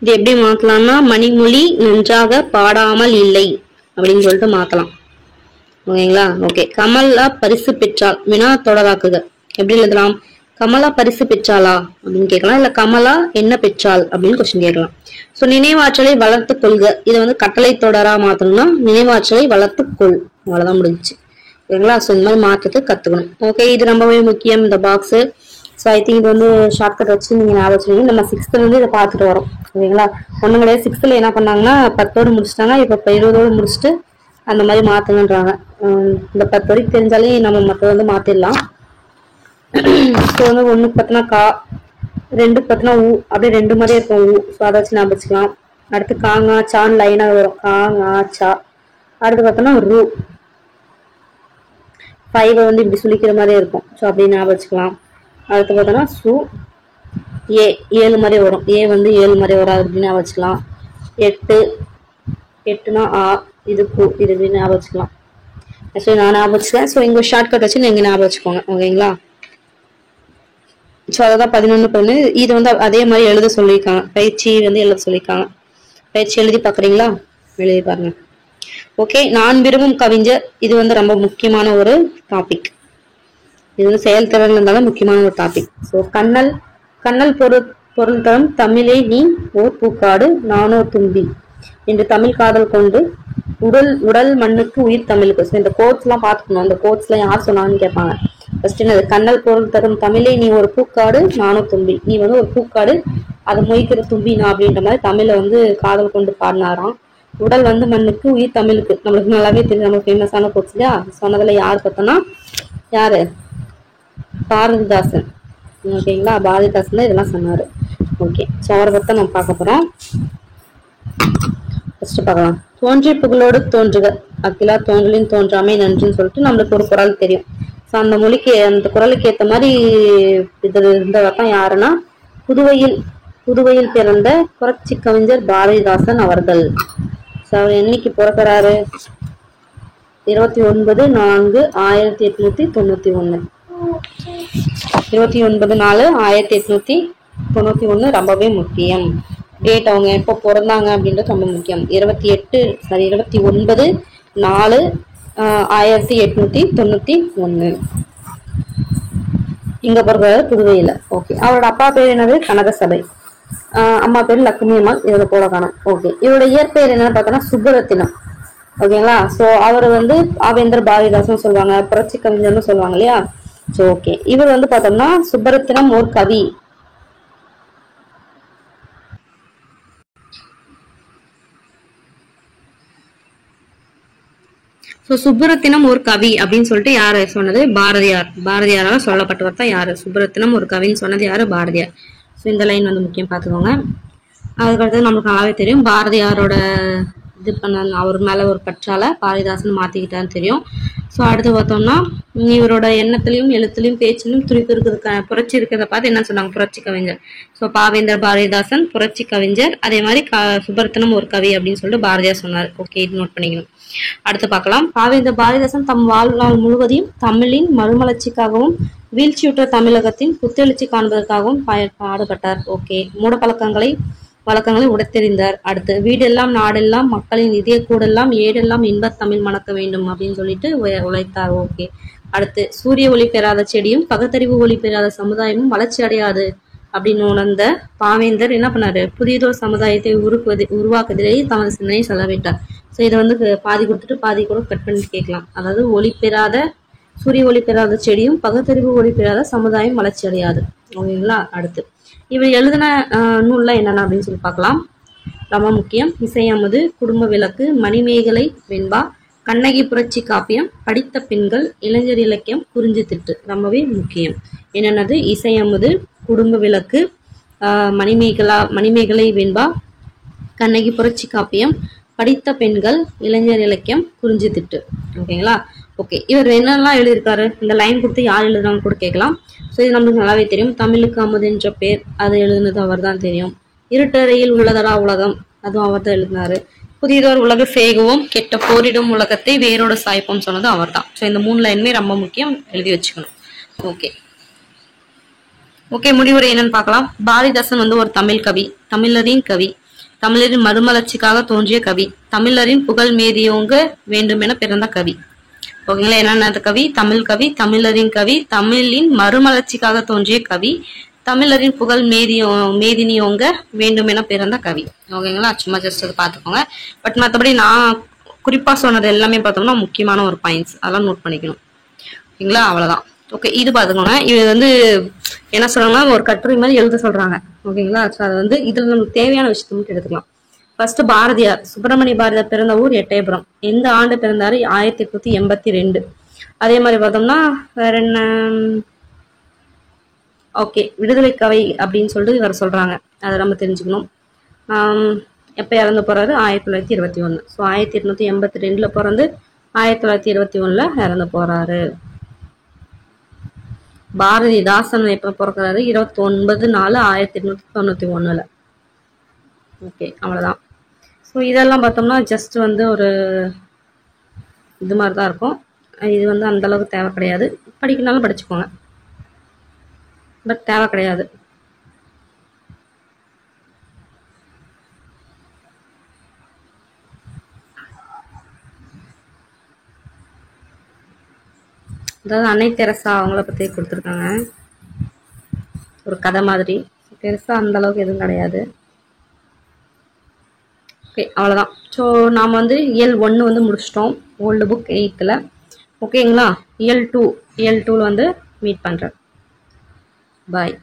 S1: இது எப்படி மாத்தலாம்னா மணிமொழி நன்றாக பாடாமல் இல்லை அப்படின்னு சொல்லிட்டு மாத்தலாம். ஓகேங்களா? ஓகே, கமலா பரிசு பெற்றாள் வினா தொடராக்குக. எப்படி எழுதலாம்? கமலா பரிசு பெற்றாளா அப்படின்னு கேட்கலாம். இல்ல கமலா என்ன பெற்றாள் அப்படின்னு கொஸ்டின் கேட்கலாம். சோ நினைவாற்றலை வளர்த்து கொள்க. இதை வந்து கட்டளை தொடரா மாத்தணும்னா நினைவாற்றலை வளர்த்து கொள். அவ்வளவுதான் முடிஞ்சிச்சு. ஓகேங்களா? ஸோ இந்த மாதிரி மாற்றத்தை கத்துக்கணும். ஓகே, இது ரொம்பவே முக்கியம் இந்த பாக்ஸ். ஸோ ஐ திங்க் இது வந்து ஷார்ட்கட் வச்சு நீங்க ஞாபகம் வச்சுக்கோங்க. நம்ம 6th இருந்து இதை பார்த்துட்டு வரோம். ஓகேங்களா? ஒன்றும் கிடையாது. 6th என்ன பண்ணாங்கன்னா 10ஓடு முடிச்சிட்டாங்க. இப்போ 20ஓடு முடிச்சுட்டு அந்த மாதிரி மாத்தணுன்றாங்க. இந்த 10 வரைக்கும் தெரிஞ்சாலே நம்ம மற்ற வந்து மாத்திடலாம். ஸோ வந்து 1க்கு பார்த்தினா கா, 2க்கு பார்த்தினா ஊ, அப்படியே 2 மாதிரியே இருக்கும் ஊ. ஸோ அதை வச்சு ஞாபகம் வச்சுக்கலாம். அடுத்து காங்கா சான் லைனாக வரும். காங்கா சா. அடுத்து பார்த்தோன்னா ரூ, 5 வந்து இப்படி சுழிக்கிற மாதிரியே இருக்கும். ஸோ அப்படி ஞாபகம் வச்சுக்கலாம். அடுத்து பார்த்தோன்னா சு, ஏ 7 மாதிரி வரும். ஏ வந்து 7 மாதிரி வராது அப்படின்னு ஞாபகம் வச்சுக்கலாம். 8னா ஆ, இது பூ, இது அப்படின்னு ஞாபகம் வச்சுக்கலாம். ஸோ நான் ஞாபகம் வச்சுக்கேன். ஸோ இங்கே ஷார்ட்கட் வச்சு நீங்கள் ஞாபகம் வச்சுக்கோங்க. ஓகேங்களா? ஸோ அதான் 11 இது வந்து அதே மாதிரி எழுத சொல்லியிருக்காங்க. பயிற்சி வந்து எழுத சொல்லியிருக்காங்க. பயிற்சி எழுதி பார்க்குறீங்களா? எழுதி பாருங்க. ஓகே, நான் விரும்பும் கவிஞர். இது வந்து ரொம்ப முக்கியமான ஒரு டாபிக். இது வந்து செயல்திறன் இருந்தாலும் முக்கியமான ஒரு டாபிக். ஸோ கண்ணல் பொருள் தரும் தமிழே நீ ஓர் பூக்காடு நானோ தும்பி என்று தமிழ் காதல் கொண்டு உடல் மண்ணுக்கு உயிர் தமிழுக்கு. ஸோ இந்த கோட்ஸ் எல்லாம் பார்த்துக்கணும். அந்த கோட்ஸ் எல்லாம் யார் சொன்னாங்கன்னு கேட்பாங்க. ஃபர்ஸ்ட் என்னது? கண்ணல் பொருள் தரும் தமிழே நீ ஒரு பூக்காடு நானோ தும்பி. நீ வந்து ஒரு பூக்காடு, அதை மொய்க்கிற தும்பி நான் அப்படின்ற மாதிரி தமிழை வந்து காதல் கொண்டு பாடினாராம். உடல் வந்து மண்ணுக்கு உயிர் தமிழுக்கு. நம்மளுக்கு நல்லாவே தெரியும். நம்ம ஃபேமஸான கோட்ஸ் இல்லையா? சொன்னதுல யார் பார்த்தோன்னா யாரு? பாரதிதாசன். ஓகேங்களா? பாரதிதாசன் தான் இதெல்லாம் சொன்னாரு. ஓகே, ஸோ அவரை பற்றி நம்ம பார்க்க போறோம். ஃபர்ஸ்ட் பார்க்கலாம். தோன்றி புகழோடு தோன்றுக அகிலா தோன்றலின் தோன்றாமை நன்றின்னு சொல்லிட்டு நம்மளுக்கு ஒரு குரல் தெரியும். ஸோ அந்த மொழிக்கு அந்த குரலுக்கு ஏற்ற மாதிரி இது இருந்தவர் தான் யாருன்னா புதுவையில் பிறந்த புரட்சி கவிஞர் பாரதிதாசன் அவர்கள். ஸோ அவர் என்னைக்கு பிறக்கிறாரு? 29/4/1891. 29/4/1891 ரொம்பவே முக்கியம். டேட் அவங்க எப்போ பிறந்தாங்க அப்படின்றது ரொம்ப முக்கியம். 29/4/1891 இங்க பிறகு புதுவையில. ஓகே, அவரோட அப்பா பேர் என்னது? கனகசபை. அம்மா பேர் லட்சுமி அம்மாள். இதோட போல காணும். ஓகே, இவரோட இயற்பெயர் என்னன்னு பார்த்தோன்னா சுப்பரத்தினம். ஓகேங்களா? சோ அவர் வந்து பாவேந்தர் பாரதிதாசன் சொல்லுவாங்க, புரட்சி கவிஞர்னு சொல்லுவாங்க இல்லையா? சோ ஓகே, இவர் வந்து பார்த்தோம்னா சுப்பரத்தினம் ஒரு கவி. ஸோ சுப்பரத்தினம் ஒரு கவி அப்படின்னு சொல்லிட்டு யாரு சொன்னது? பாரதியாரால சொல்லப்பட்டவர் தான் யாரு? சுப்பரத்தினம் ஒரு கவின்னு சொன்னது யாரு? பாரதியார். ஸோ இந்த லைன் வந்து முக்கியம் பார்த்துக்கோங்க. அதுக்கடுத்து நம்மளுக்கு நல்லாவே தெரியும் பாரதியாரோட இது பண்ண அவர் மேல ஒரு பற்றால பாரதிதாசன் மாத்திக்கிட்டான்னு தெரியும். ஸோ அடுத்து பார்த்தோம்னா இவரோட எண்ணத்திலையும் எழுத்துலையும் பேச்சிலும் துடிப்பு இருக்கிறது, புரட்சி இருக்கிறத பார்த்து என்ன சொன்னாங்க? புரட்சி கவிஞர். ஸோ பாவேந்தர் பாரதிதாசன் புரட்சி கவிஞர். அதே மாதிரி சுப்பரத்தினம் ஒரு கவி அப்படின்னு சொல்லிட்டு பாரதியார் சொன்னார். ஓகே, இது நோட் பண்ணிக்கணும். அடுத்து பார்க்கலாம். பாவேந்தர் பாரதிதாசன் தம் வாழ்நாள் முழுவதையும் தமிழின் மறுமலர்ச்சிக்காகவும் வீழ்ச்சியுற்ற தமிழகத்தின் புத்தெழுச்சி காண்பதற்காகவும் பாடுபட்டார். ஓகே, மூட வழக்கங்களை உடைத்தெறிந்தார். அடுத்து வீடெல்லாம் நாடெல்லாம் மக்களின் இதய கூடெல்லாம் ஏடெல்லாம் இன்பத் தமிழ் மணக்க வேண்டும் அப்படின்னு சொல்லிட்டு உழைத்தார். ஓகே, அடுத்து சூரிய ஒளி பெறாத செடியும் பகுத்தறிவு ஒளி பெறாத சமுதாயமும் வளர்ச்சி அடையாது அப்படின்னு உணர்ந்த பாவேந்தர் என்ன பண்ணாரு? புதியதோர் சமுதாயத்தை உருவாக்குவதிலேயே தமது சிந்தனையை செலவிட்டார். ஸோ இதை வந்து பாதி கொடுத்துட்டு பாதி கூட கட் பண்ணி கேட்கலாம். அதாவது ஒளி பெறாத சூரிய ஒளி பெறாத செடியும் பகுத்தறிவு ஒளி பெறாத சமுதாயம் வளர்ச்சி அடையாது. ஓகேங்களா? அடுத்து இவர் எழுதின நூல்லாம் என்னென்ன அப்படின்னு சொல்லி பார்க்கலாம். ரொம்ப முக்கியம். இசையமுது, குடும்ப விளக்கு, மணிமேகலை வெண்பா, கண்ணகி புரட்சி காப்பியம், படித்த பெண்கள், இளைஞர் இலக்கியம், குறிஞ்சி திட்டு. ரொம்பவே முக்கியம். என்னென்னது? இசையமுது, குடும்ப விளக்கு, மணிமேகலை வெண்பா, கண்ணகி புரட்சி காப்பியம், படித்த பெண்கள், இளைஞர் இலக்கியம், குறிஞ்சி திட்டு. ஓகேங்களா? ஓகே, இவர் என்னெல்லாம் எழுதியிருக்காரு, இந்த லைன் கொடுத்து யார் எழுதுறாங்க கூட கேட்கலாம். ஸோ இது நம்மளுக்கு நல்லாவே தெரியும். தமிழுக்கு அமுது என்ற பேர், அது எழுதுனது அவர் தான் தெரியும். இருட்டறையில் உள்ளதடா உலகம், அதுவும் அவர் தான் எழுதினாரு. புதியதோர் உலக சேகுவோம், கெட்ட போரிடும் உலகத்தை வேரோடு சாய்ப்போம் சொன்னது அவர் தான். ஸோ இந்த 3 லைனுமே ரொம்ப முக்கியம், எழுதி வச்சுக்கணும். ஓகே, முடிவுரை என்னன்னு பார்க்கலாம். பாரதிதாசன் வந்து ஒரு தமிழ் கவி, தமிழரின் கவி, தமிழரின் மறுமலர்ச்சிக்காக தோன்றிய கவி, தமிழரின் புகழ் மேதியோங்க வேண்டும் என பிறந்த கவி. ஓகேங்களா? என்னென்ன கவி? தமிழ் கவி, தமிழரின் கவி, தமிழின் மறுமலர்ச்சிக்காக தோன்றிய கவி, தமிழரின் புகழ் மேதினியோங்க வேண்டும் என பிறந்த கவி. ஓகேங்களா? சும்மா ஜஸ்ட் அதை பார்த்துக்கோங்க. பட் மற்றபடி நான் குறிப்பா சொன்னது எல்லாமே பார்த்தோம்னா முக்கியமான ஒரு பாயிண்ட்ஸ், அதெல்லாம் நோட் பண்ணிக்கணும். ஓகேங்களா? அவ்வளவுதான். ஓகே, இது பார்த்துக்கோங்க. இது வந்து என்ன சொல்றாங்கன்னா ஒரு கட்டுரை மாதிரி எழுத சொல்றாங்க. ஓகேங்களா? ஸோ அது வந்து இதுல நமக்கு தேவையான விஷயத்த மட்டும் எடுத்துக்கலாம். ஃபர்ஸ்ட் பாரதியார், சுப்பிரமணிய பாரதியார் பிறந்த ஊர் எட்டயபுரம். எந்த ஆண்டு பிறந்தாரு? 1882. அதே மாதிரி பார்த்தோம்னா வேற என்ன? ஓகே, விடுதலை கவி அப்படின்னு சொல்லிட்டு இவர் சொல்றாங்க, அதை நம்ம தெரிஞ்சுக்கணும். எப்ப இறந்து போறாரு? 1921. ஸோ 1882 பிறந்து 1921 இறந்து போறாரு. பாரதிதாசன் எப்ப பிறக்கிறாரு? 29/4/1891. ஓகே, அவ்வளவுதான். ஸோ இதெல்லாம் பார்த்தோம்னா ஜஸ்ட் வந்து ஒரு இது மாதிரி தான் இருக்கும். இது வந்து அந்த அளவுக்கு தேவை கிடையாது. படிக்கனாலும் படிச்சுக்கோங்க, பட் தேவை கிடையாது. அதாவது அன்னை தெரசா அவங்கள பத்தி கொடுத்துருக்காங்க, ஒரு கதை மாதிரி. பெருசா அந்த அளவுக்கு எதுவும் கிடையாது. ஓகே, அவ்வளோதான். ஸோ நாம் வந்து இயல் 1 வந்து முடிச்சிட்டோம், ஓல்டு புக் 8th. ஓகேங்களா? இயல் 2 வந்து மீட் பண்ணுறேன். பாய்.